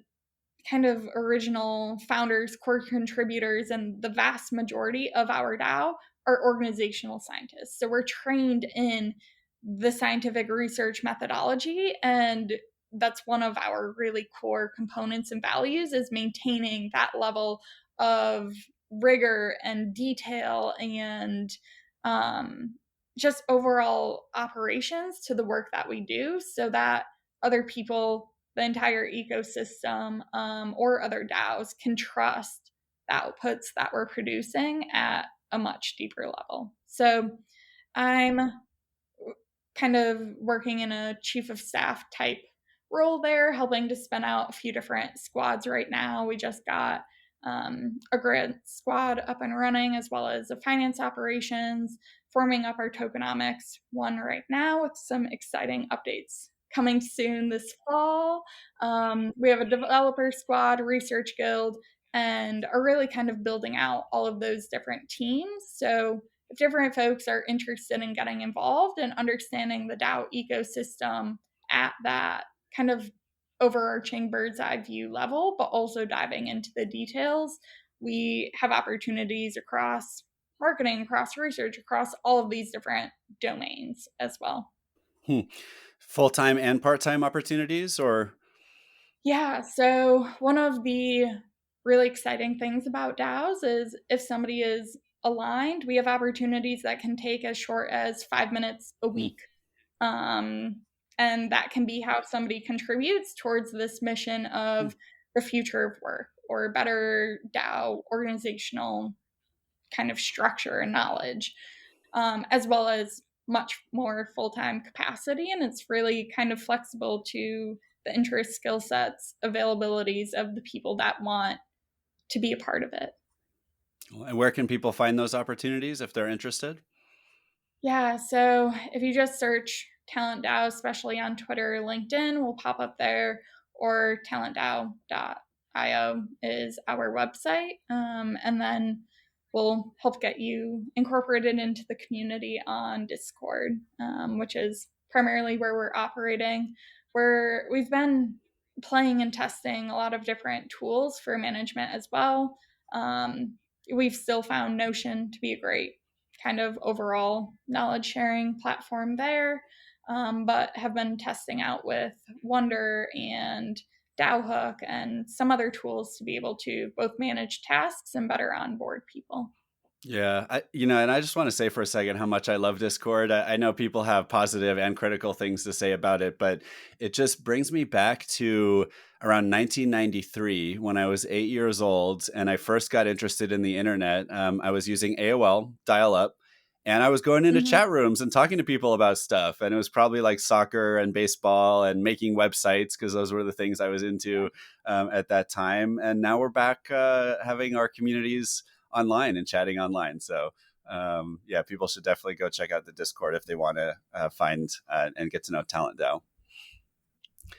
kind of original founders, core contributors, and the vast majority of our DAO are organizational scientists. So we're trained in the scientific research methodology, and that's one of our really core components and values, is maintaining that level of rigor and detail and um, just overall operations to the work that we do, so that other people, the entire ecosystem, or other DAOs can trust the outputs that we're producing at a much deeper level. So I'm kind of working in a chief of staff type role there, helping to spin out a few different squads right now. We just got a grant squad up and running, as well as a finance operations, forming up our tokenomics one right now with some exciting updates coming soon this fall. We have a developer squad, a research guild, and are really kind of building out all of those different teams. So if different folks are interested in getting involved and understanding the DAO ecosystem at that kind of overarching bird's eye view level, but also diving into the details, we have opportunities across marketing, across research, across all of these different domains as well. Hmm. Full-time and part-time opportunities, or? Yeah, so one of the really exciting things about DAOs is if somebody is aligned, we have opportunities that can take as short as 5 minutes a Hmm. week. Um, and that can be how somebody contributes towards this mission Hmm. of the future of work or better DAO organizational kind of structure and knowledge, as well as much more full time capacity. And it's really kind of flexible to the interest, skill sets, availabilities of the people that want to be a part of it. And where can people find those opportunities if they're interested? Yeah, so if you just search TalentDAO, especially on Twitter or LinkedIn, will pop up there, or talentdao.io is our website. And then we'll help get you incorporated into the community on Discord, which is primarily where we're operating, where we've been playing and testing a lot of different tools for management as well. Um, we've still found Notion to be a great kind of overall knowledge sharing platform there, but have been testing out with Wonder and DAO and some other tools to be able to both manage tasks and better onboard people. Yeah, and I just want to say for a second how much I love Discord. I know people have positive and critical things to say about it, but it just brings me back to around 1993 when I was 8 years old and I first got interested in the internet. I was using AOL dial up. And I was going into Mm-hmm. chat rooms and talking to people about stuff. And it was probably like soccer and baseball and making websites because those were the things I was into at that time. And now we're back having our communities online and chatting online. So yeah, people should definitely go check out the Discord if they want to find and get to know TalentDAO.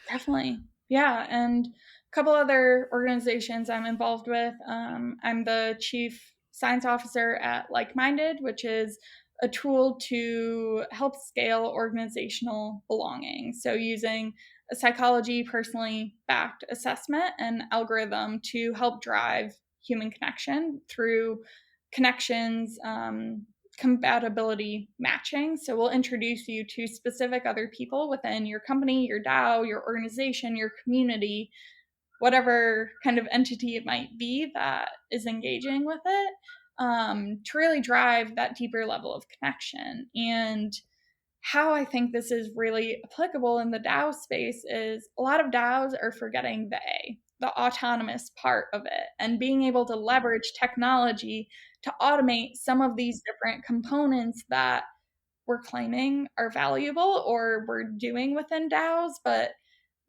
Definitely. Yeah. And a couple other organizations I'm involved with. I'm the chief science officer at Like Minded, which is a tool to help scale organizational belonging. So, using a psychology personally backed assessment and algorithm to help drive human connection through connections, compatibility matching. So we'll introduce you to specific other people within your company, your DAO, your organization, your community, whatever kind of entity it might be that is engaging with it, to really drive that deeper level of connection. And how I think this is really applicable in the DAO space is a lot of DAOs are forgetting the autonomous part of it, and being able to leverage technology to automate some of these different components that we're claiming are valuable or we're doing within DAOs, but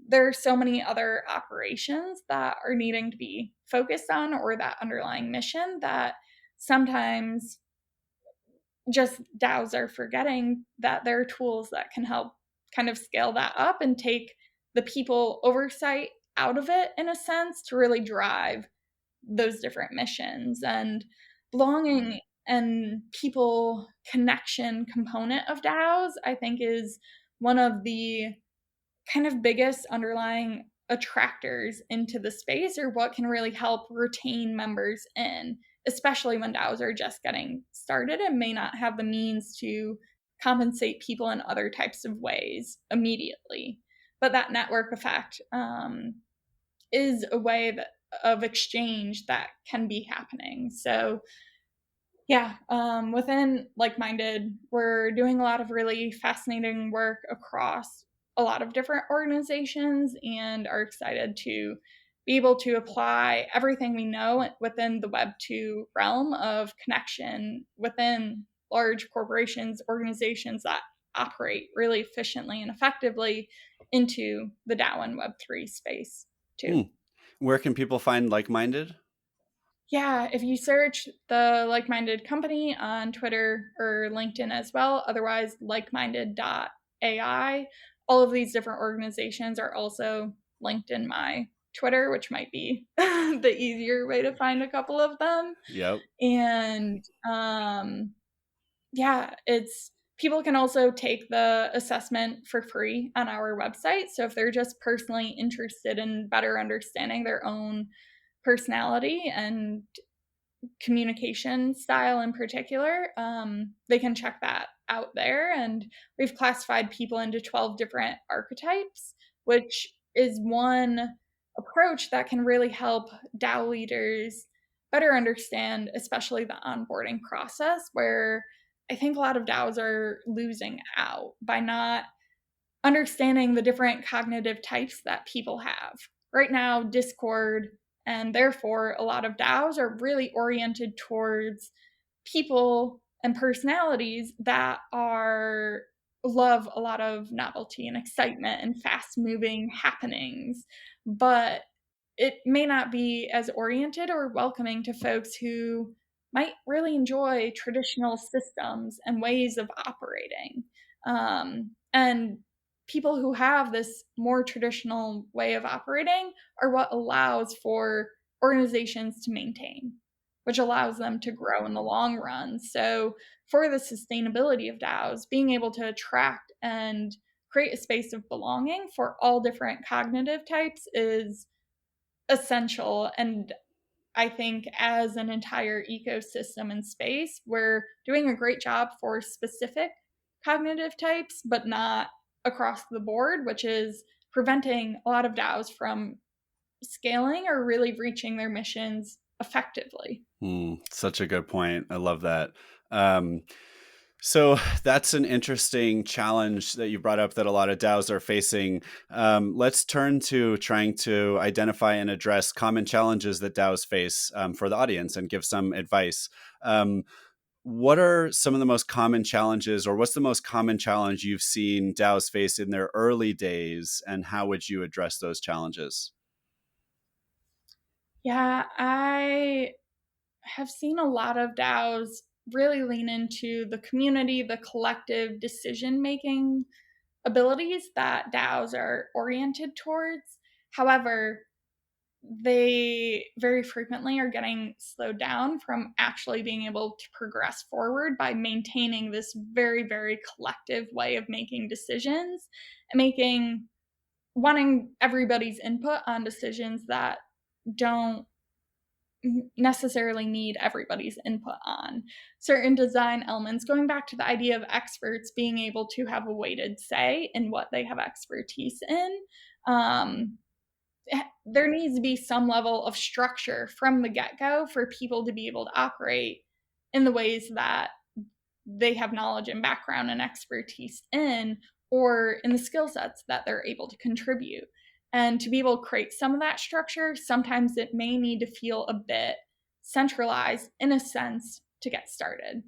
there are so many other operations that are needing to be focused on, or that underlying mission, that sometimes just DAOs are forgetting that there are tools that can help kind of scale that up and take the people oversight out of it, in a sense, to really drive those different missions. And belonging and people connection component of DAOs, I think, is one of the kind of biggest underlying attractors into the space, or what can really help retain members in, especially when DAOs are just getting started and may not have the means to compensate people in other types of ways immediately. But that network effect is a way of exchange that can be happening. So yeah, within Like Minded, we're doing a lot of really fascinating work across a lot of different organizations, and are excited to be able to apply everything we know within the Web 2 realm of connection within large corporations, organizations that operate really efficiently and effectively into the DAO and Web3 space Hmm. too. Where can people find like-minded? Yeah, if you search the like-minded company on Twitter or LinkedIn as well, otherwise likeminded.ai, all of these different organizations are also linked in my Twitter, which might be the easier way to find a couple of them. Yep. And yeah, it's people can also take the assessment for free on our website. So if they're just personally interested in better understanding their own personality and communication style in particular, they can check that out there. And we've classified people into 12 different archetypes, which is one approach that can really help DAO leaders better understand, especially the onboarding process, where I think a lot of DAOs are losing out by not understanding the different cognitive types that people have. Right now, Discord and therefore a lot of DAOs are really oriented towards people and personalities that are love a lot of novelty and excitement and fast moving happenings, but it may not be as oriented or welcoming to folks who might really enjoy traditional systems and ways of operating. And people who have this more traditional way of operating are what allows for organizations to maintain, which allows them to grow in the long run. So, for the sustainability of DAOs, being able to attract and create a space of belonging for all different cognitive types is essential. And I think as an entire ecosystem and space, we're doing a great job for specific cognitive types, but not across the board, which is preventing a lot of DAOs from scaling or really reaching their missions effectively. Such a good point. I love that. Um, so that's an interesting challenge that you brought up that a lot of DAOs are facing. Let's turn to trying to identify and address common challenges that DAOs face for the audience and give some advice. Um, what are some of the most common challenges, or what's the most common challenge you've seen DAOs face in their early days, and how would you address those challenges? Yeah, I have seen a lot of DAOs really lean into the community, the collective decision making abilities that DAOs are oriented towards. However, they very frequently are getting slowed down from actually being able to progress forward by maintaining this very, very collective way of making decisions and wanting everybody's input on decisions that don't necessarily need everybody's input on certain design elements, going back to the idea of experts being able to have a weighted say in what they have expertise in. um, there needs to be some level of structure from the get-go for people to be able to operate in the ways that they have knowledge and background and expertise in, or in the skill sets that they're able to contribute. And to be able to create some of that structure, sometimes it may need to feel a bit centralized in a sense to get started.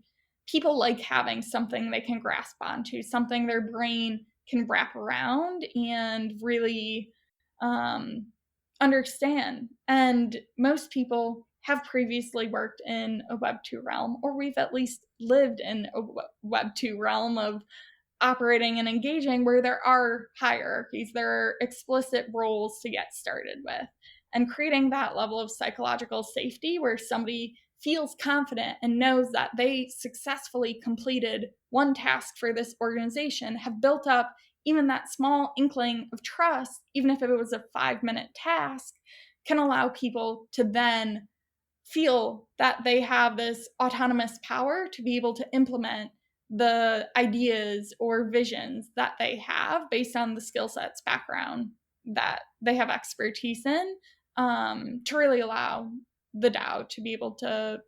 People like having something they can grasp onto, something their brain can wrap around and really um, understand. And most people have previously worked in a Web 2 realm, or we've at least lived in a Web 2 realm of operating and engaging where there are hierarchies, there are explicit roles to get started with. And creating that level of psychological safety where somebody feels confident and knows that they successfully completed one task for this organization, have built up even that small inkling of trust, even if it was a 5-minute task, can allow people to then feel that they have this autonomous power to be able to implement the ideas or visions that they have based on the skill sets background that they have expertise in, to really allow the DAO to be able to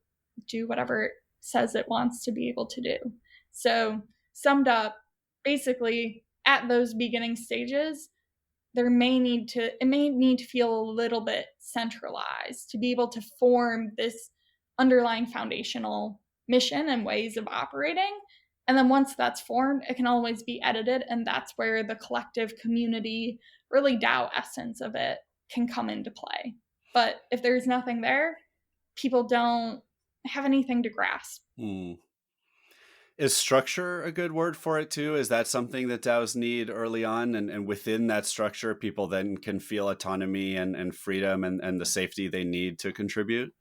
do whatever it says it wants to be able to do. So, summed up, basically, at those beginning stages, it may need to feel a little bit centralized to be able to form this underlying foundational mission and ways of operating. And then once that's formed, it can always be edited. And that's where the collective community, really DAO essence of it, can come into play. But if there's nothing there, people don't have anything to grasp. Hmm. Is structure a good word for it too? Is that something that DAOs need early on? And within that structure, people then can feel autonomy and freedom and the safety they need to contribute?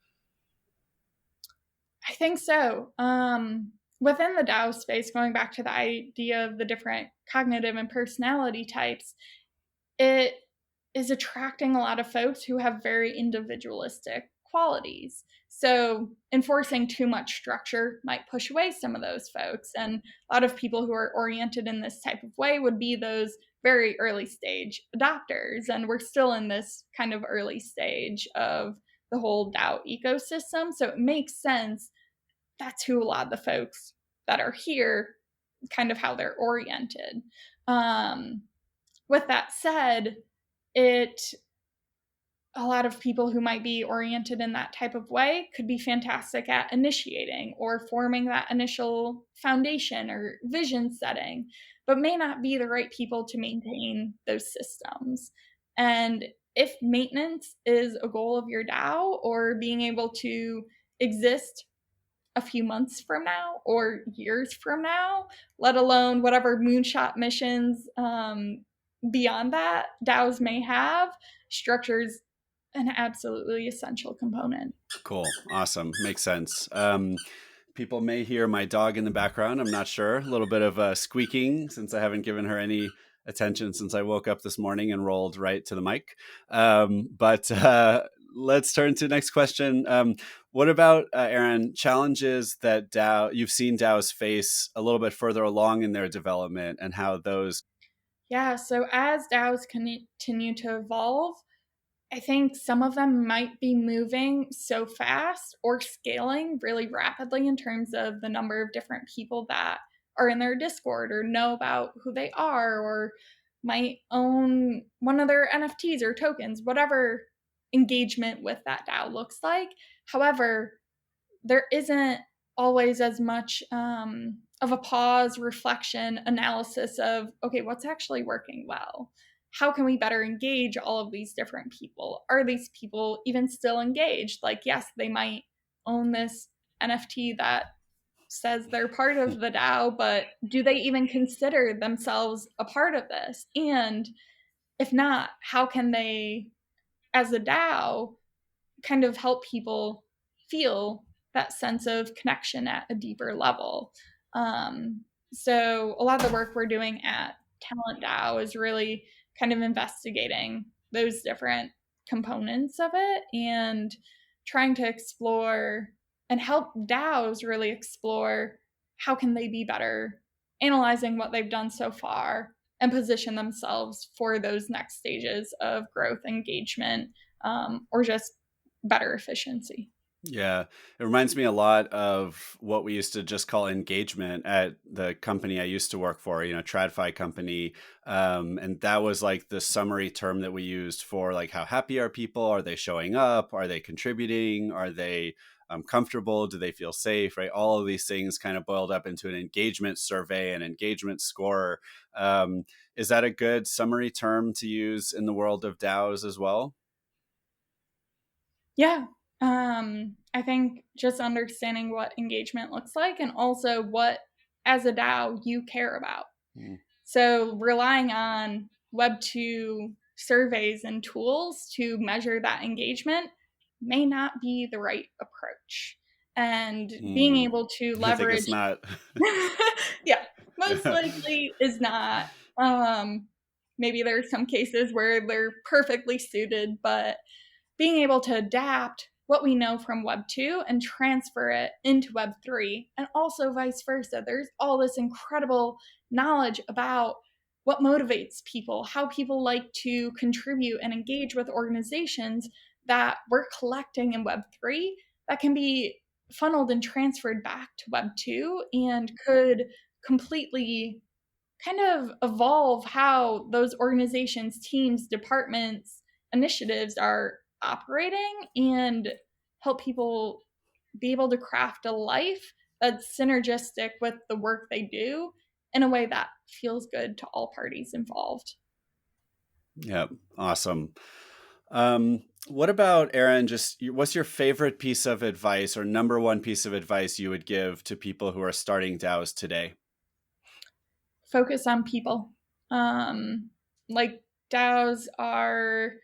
I think so. Within the DAO space, going back to the idea of the different cognitive and personality types, it is attracting a lot of folks who have very individualistic qualities. So enforcing too much structure might push away some of those folks. And a lot of people who are oriented in this type of way would be those very early stage adopters. And we're still in this kind of early stage of the whole DAO ecosystem. So it makes sense. That's who a lot of the folks that are here, kind of how they're oriented. Um, with that said, it a lot of people who might be oriented in that type of way could be fantastic at initiating or forming that initial foundation or vision setting, but may not be the right people to maintain those systems. And if maintenance is a goal of your DAO, or being able to exist a few months from now or years from now, let alone whatever moonshot missions beyond that DAOs may have, structures an absolutely essential component. Cool. Awesome. Makes sense. People may hear my dog in the background. I'm not sure. A little bit of squeaking since I haven't given her any attention since I woke up this morning and rolled right to the mic. But let's turn to the next question. What about, Erin, challenges that you've seen DAOs face a little bit further along in their development and how those... Yeah, so as DAOs continue to evolve, I think some of them might be moving so fast or scaling really rapidly in terms of the number of different people that are in their Discord or know about who they are or might own one of their NFTs or tokens, whatever engagement with that DAO looks like. However, there isn't always as much of a pause, reflection, analysis of, okay, what's actually working well? How can we better engage all of these different people? Are these people even still engaged? Like, yes, they might own this NFT that says they're part of the DAO, but do they even consider themselves a part of this? And if not, how can they, as a DAO, kind of help people feel that sense of connection at a deeper level? Um, so a lot of the work we're doing at TalentDAO is really kind of investigating those different components of it and trying to explore and help DAOs really explore how can they be better, analyzing what they've done so far and position themselves for those next stages of growth, engagement, or just better efficiency. Yeah, it reminds me a lot of what we used to just call engagement at the company I used to work for, TradFi company. And that was like the summary term that we used for like how happy are people? Are they showing up? Are they contributing? Are they comfortable? Do they feel safe? Right? All of these things kind of boiled up into an engagement survey, an engagement score. Is that a good summary term to use in the world of DAOs as well? Yeah. I think just understanding what engagement looks like and also what, as a DAO, you care about. Mm. So relying on Web2 surveys and tools to measure that engagement may not be the right approach. And being Mm. able to I think it's leverage, not. yeah, most Yeah. likely is not. Maybe there's some cases where they're perfectly suited, but being able to adapt what we know from Web 2 and transfer it into Web 3, and also vice versa. There's all this incredible knowledge about what motivates people, how people like to contribute and engage with organizations that we're collecting in Web 3 that can be funneled and transferred back to Web 2 and could completely kind of evolve how those organizations, teams, departments, initiatives are operating and help people be able to craft a life that's synergistic with the work they do in a way that feels good to all parties involved. Yeah, awesome. What about Erin? Just what's your favorite piece of advice or number one piece of advice you would give to people who are starting DAOs today? Focus on people. Like DAOs are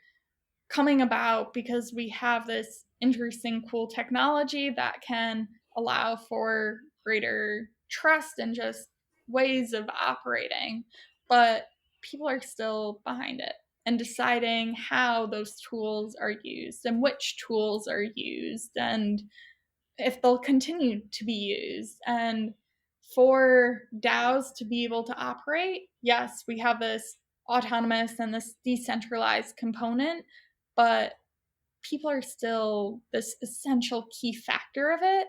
coming about because we have this interesting, cool technology that can allow for greater trust and just ways of operating. But people are still behind it and deciding how those tools are used and which tools are used and if they'll continue to be used. And for DAOs to be able to operate, yes, we have this autonomous and this decentralized component, but people are still this essential key factor of it.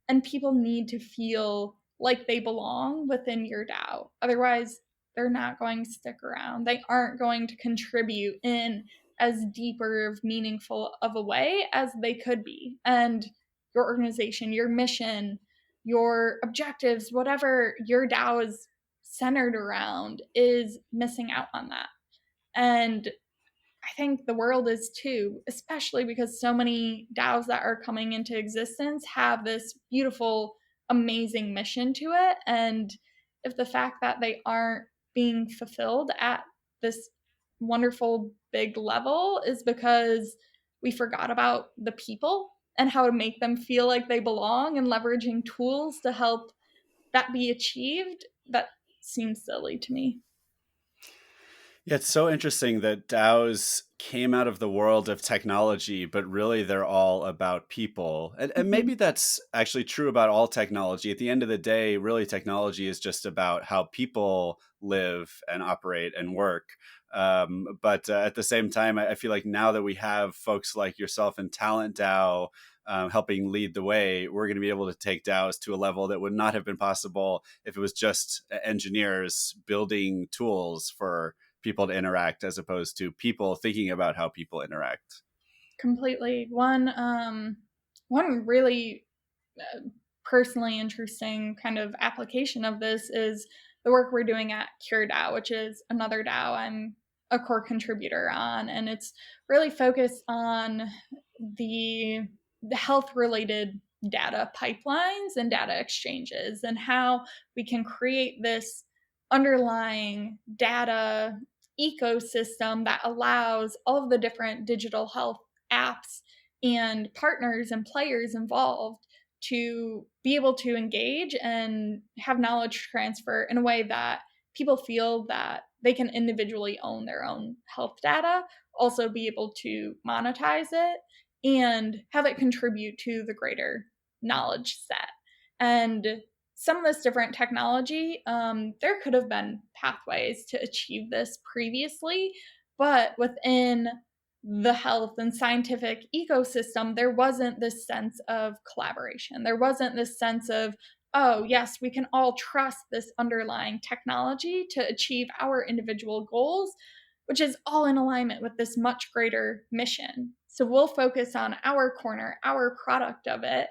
And people need to feel like they belong within your DAO. Otherwise, they're not going to stick around. They aren't going to contribute in as deeper, meaningful of a way as they could be. And your organization, your mission, your objectives, whatever your DAO is centered around, is missing out on that. And I think the world is too, especially because so many DAOs that are coming into existence have this beautiful, amazing mission to it. And if the fact that they aren't being fulfilled at this wonderful big level is because we forgot about the people and how to make them feel like they belong and leveraging tools to help that be achieved, that seems silly to me. Yeah, it's so interesting that DAOs came out of the world of technology, but really they're all about people. And maybe Mhm. that's actually true about all technology. At the end of the day, really, technology is just about how people live and operate and work. But at the same time, I feel like now that we have folks like yourself and TalentDAO helping lead the way, we're going to be able to take DAOs to a level that would not have been possible if it was just engineers building tools for people to interact as opposed to people thinking about how people interact. Completely. One really uh, personally interesting kind of application of this is the work we're doing at CureDAO, which is another DAO I'm a core contributor on, and it's really focused on the the health related data pipelines and data exchanges and how we can create this underlying data ecosystem that allows all of the different digital health apps and partners and players involved to be able to engage and have knowledge transfer in a way that people feel that they can individually own their own health data, also be able to monetize it, and have it contribute to the greater knowledge set. And some of this different technology, there could have been pathways to achieve this previously, but within the health and scientific ecosystem, there wasn't this sense of collaboration. There wasn't this sense of, oh, yes, we can all trust this underlying technology to achieve our individual goals, which is all in alignment with this much greater mission. So we'll focus on our corner, our product of it,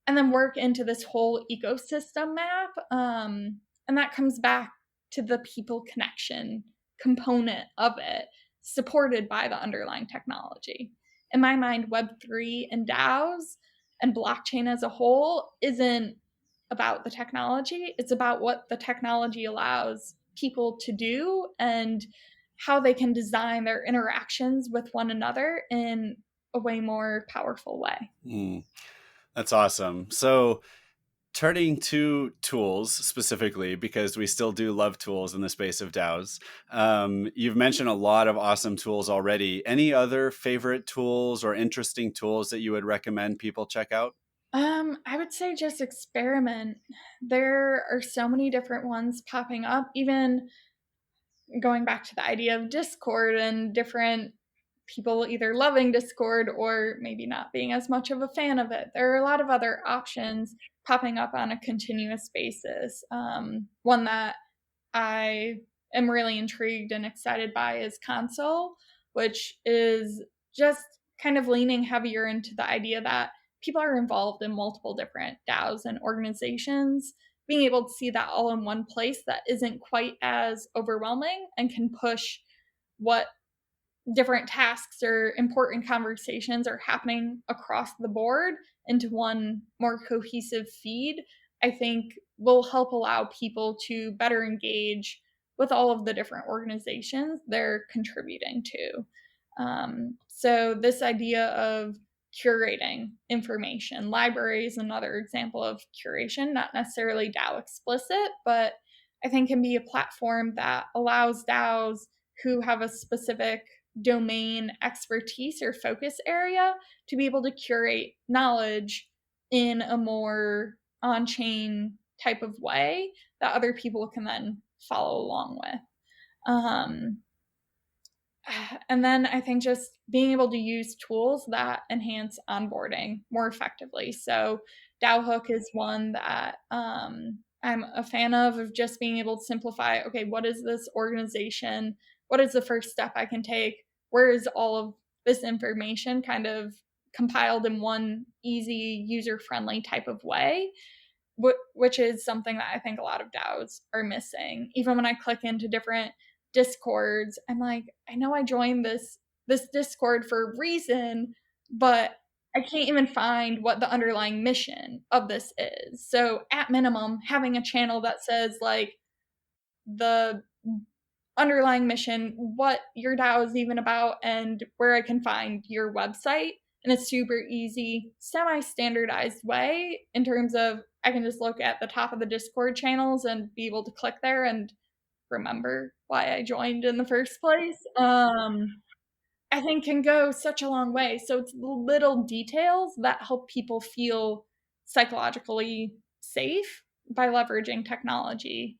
and then work into this whole ecosystem map. And that comes back to the people connection component of it, supported by the underlying technology. In my mind, Web3 and DAOs and blockchain as a whole isn't about the technology, it's about what the technology allows people to do and how they can design their interactions with one another in a way more powerful way. Mm, that's awesome. So, turning to tools specifically, because we still do love tools in the space of DAOs, you've mentioned a lot of awesome tools already. Any other favorite tools or interesting tools that you would recommend people check out? I would say just experiment. There are so many different ones popping up, even going back to the idea of Discord and different people either loving Discord or maybe not being as much of a fan of it. There are a lot of other options popping up on a continuous basis. One that I am really intrigued and excited by is Console, which is just kind of leaning heavier into the idea that people are involved in multiple different DAOs and organizations, being able to see that all in one place that isn't quite as overwhelming and can push what different tasks or important conversations are happening across the board into one more cohesive feed, I think will help allow people to better engage with all of the different organizations they're contributing to. So, this idea of curating information, library is another example of curation, not necessarily DAO explicit, but I think can be a platform that allows DAOs who have a specific domain expertise or focus area to be able to curate knowledge in a more on chain type of way that other people can then follow along with. Um, and then I think just being able to use tools that enhance onboarding more effectively. So DAO Hook is one that I'm a fan of just being able to simplify, okay, what is this organization? What is the first step I can take? Where is all of this information kind of compiled in one easy, user-friendly type of way? Which is something that I think a lot of DAOs are missing. Even when I click into different discords, I'm like, I know I joined this discord for a reason, but I can't even find what the underlying mission of this is. So at minimum, having a channel that says like the underlying mission, what your DAO is even about, and where I can find your website in a super easy, semi-standardized way in terms of I can just look at the top of the Discord channels and be able to click there and remember why I joined in the first place. I think can go such a long way. So it's little details that help people feel psychologically safe by leveraging technology.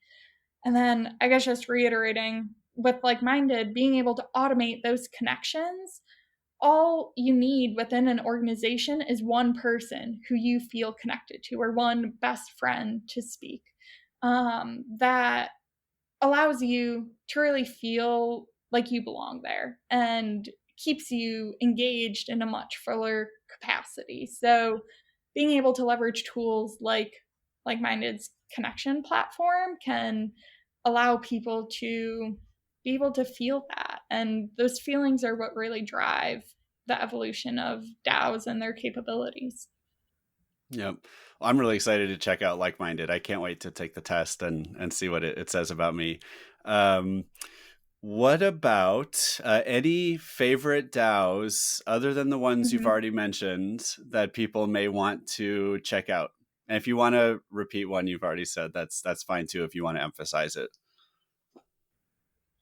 And then I guess just reiterating with like minded, being able to automate those connections. All you need within an organization is one person who you feel connected to or one best friend to speak. That allows you to really feel like you belong there and keeps you engaged in a much fuller capacity. So being able to leverage tools like Minded's connection platform can allow people to be able to feel that. And those feelings are what really drive the evolution of DAOs and their capabilities. Yep. Well, I'm really excited to check out Like Minded. I can't wait to take the test and see what it says about me. Um, what about any favorite DAOs other than the ones you've Mm-hmm. already mentioned that people may want to check out? And if you want to repeat one you've already said, that's fine too if you want to emphasize it.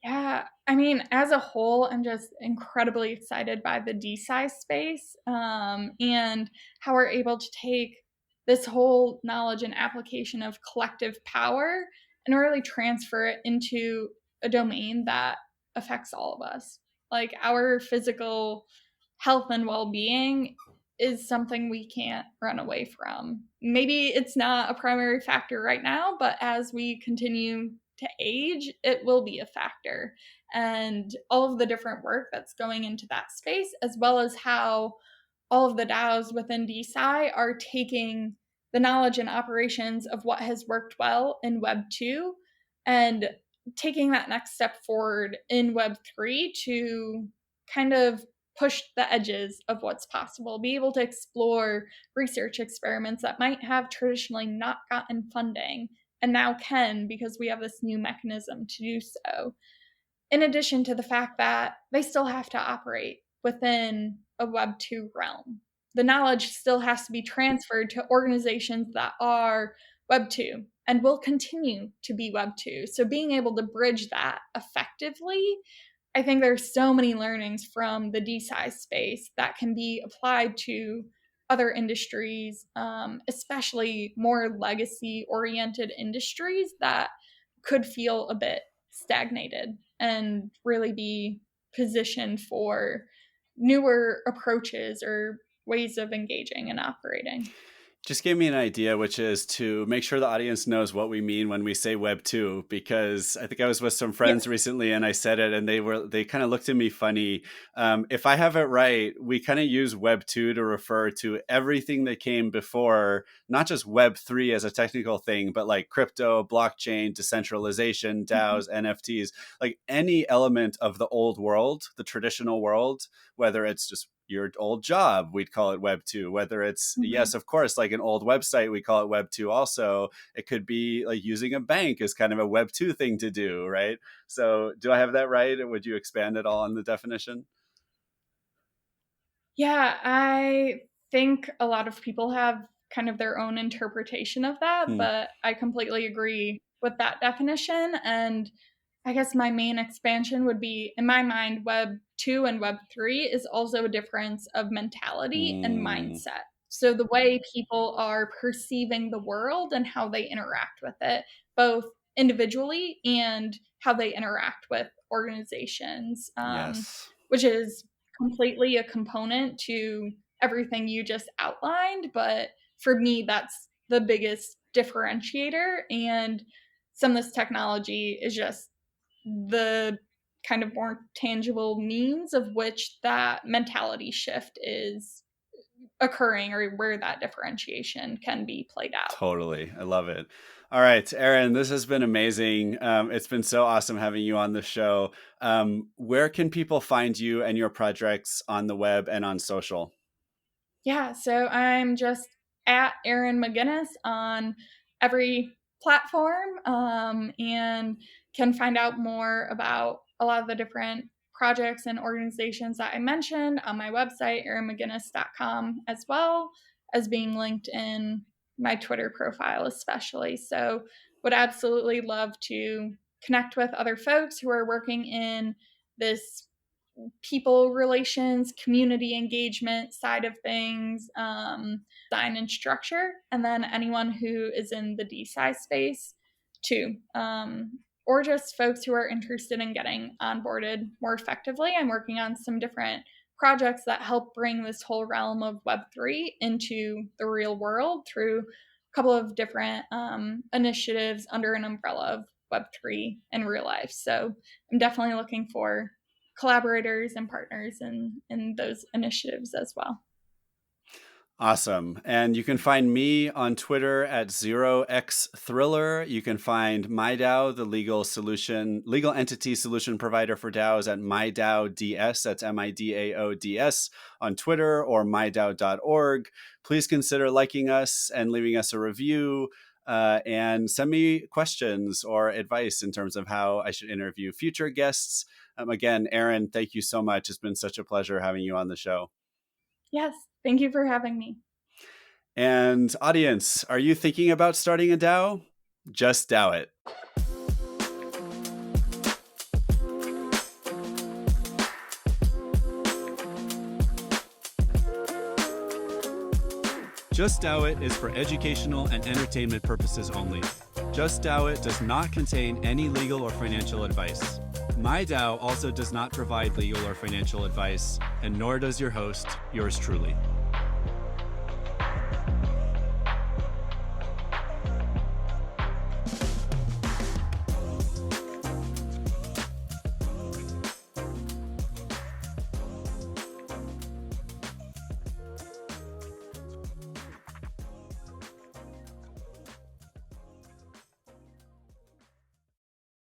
Yeah, I mean, as a whole, I'm just incredibly excited by the DeSci space and how we're able to take this whole knowledge and application of collective power and really transfer it into a domain that affects all of us. Like our physical health and well being is something we can't run away from. Maybe it's not a primary factor right now, but as we continue to age, it will be a factor. And all of the different work that's going into that space, as well as how all of the DAOs within DeSci are taking the knowledge and operations of what has worked well in Web 2 and taking that next step forward in Web 3 to kind of push the edges of what's possible, be able to explore research experiments that might have traditionally not gotten funding and now can because we have this new mechanism to do so. In addition to the fact that they still have to operate within a Web 2 realm. The knowledge still has to be transferred to organizations that are Web 2 and will continue to be Web 2. So being able to bridge that effectively, I think there's so many learnings from the DeSci space that can be applied to other industries, especially more legacy oriented industries that could feel a bit stagnated and really be positioned for newer approaches or ways of engaging and operating. Just gave me an idea, which is to make sure the audience knows what we mean when we say Web 2, because I think I was with some Yes. friends recently and I said it and they kind of looked at me funny. If I have it right, we kind of use Web 2 to refer to everything that came before, not just Web 3 as a technical thing, but like crypto, blockchain, decentralization, Mhm. DAOs, NFTs, like any element of the old world, the traditional world, whether it's just your old job, we'd call it Web 2. Whether it's, Mhm. yes, of course, like an old website, we call it Web 2 also. It could be like using a bank is kind of a Web 2 thing to do, right? So do I have that right? Would you expand at all on the definition? Yeah, I think a lot of people have kind of their own interpretation of that, Hmm. but I completely agree with that definition. And I guess my main expansion would be, in my mind, Web 2 and Web 3 is also a difference of mentality and Mm, mindset. So the way people are perceiving the world and how they interact with it, both individually and how they interact with organizations, yes, which is completely a component to everything you just outlined. But for me, that's the biggest differentiator. And some of this technology is just the kind of more tangible means of which that mentality shift is occurring, or where that differentiation can be played out. totally. I love it. All right, Erin, this has been amazing. It's been so awesome having you on the show. Where can people find you and your projects on the web and on social? Yeah, so I'm just at Erin Magennis on every platform, and can find out more about a lot of the different projects and organizations that I mentioned on my website, erinmagennis.com, as well as being linked in my Twitter profile, especially. So, would absolutely love to connect with other folks who are working in this people relations, community engagement side of things, design and structure, and then anyone who is in the DeSci space too, or just folks who are interested in getting onboarded more effectively. I'm working on some different projects that help bring this whole realm of Web3 into the real world through a couple of different initiatives under an umbrella of Web3 in real life. So I'm definitely looking for collaborators and partners in those initiatives as well. Awesome. And you can find me on Twitter at 0xThriller. You can find MyDAO, the legal entity solution provider for DAOs at MyDAODS. That's MIDAODS on Twitter or mydao.org. Please consider liking us and leaving us a review. And send me questions or advice in terms of how I should interview future guests. Again, Erin, thank you so much. It's been such a pleasure having you on the show. Yes, thank you for having me. And audience, are you thinking about starting a DAO? Just DAO it. Just DAO It is for educational and entertainment purposes only. Just DAO It does not contain any legal or financial advice. My DAO also does not provide legal or financial advice, and nor does your host, yours truly.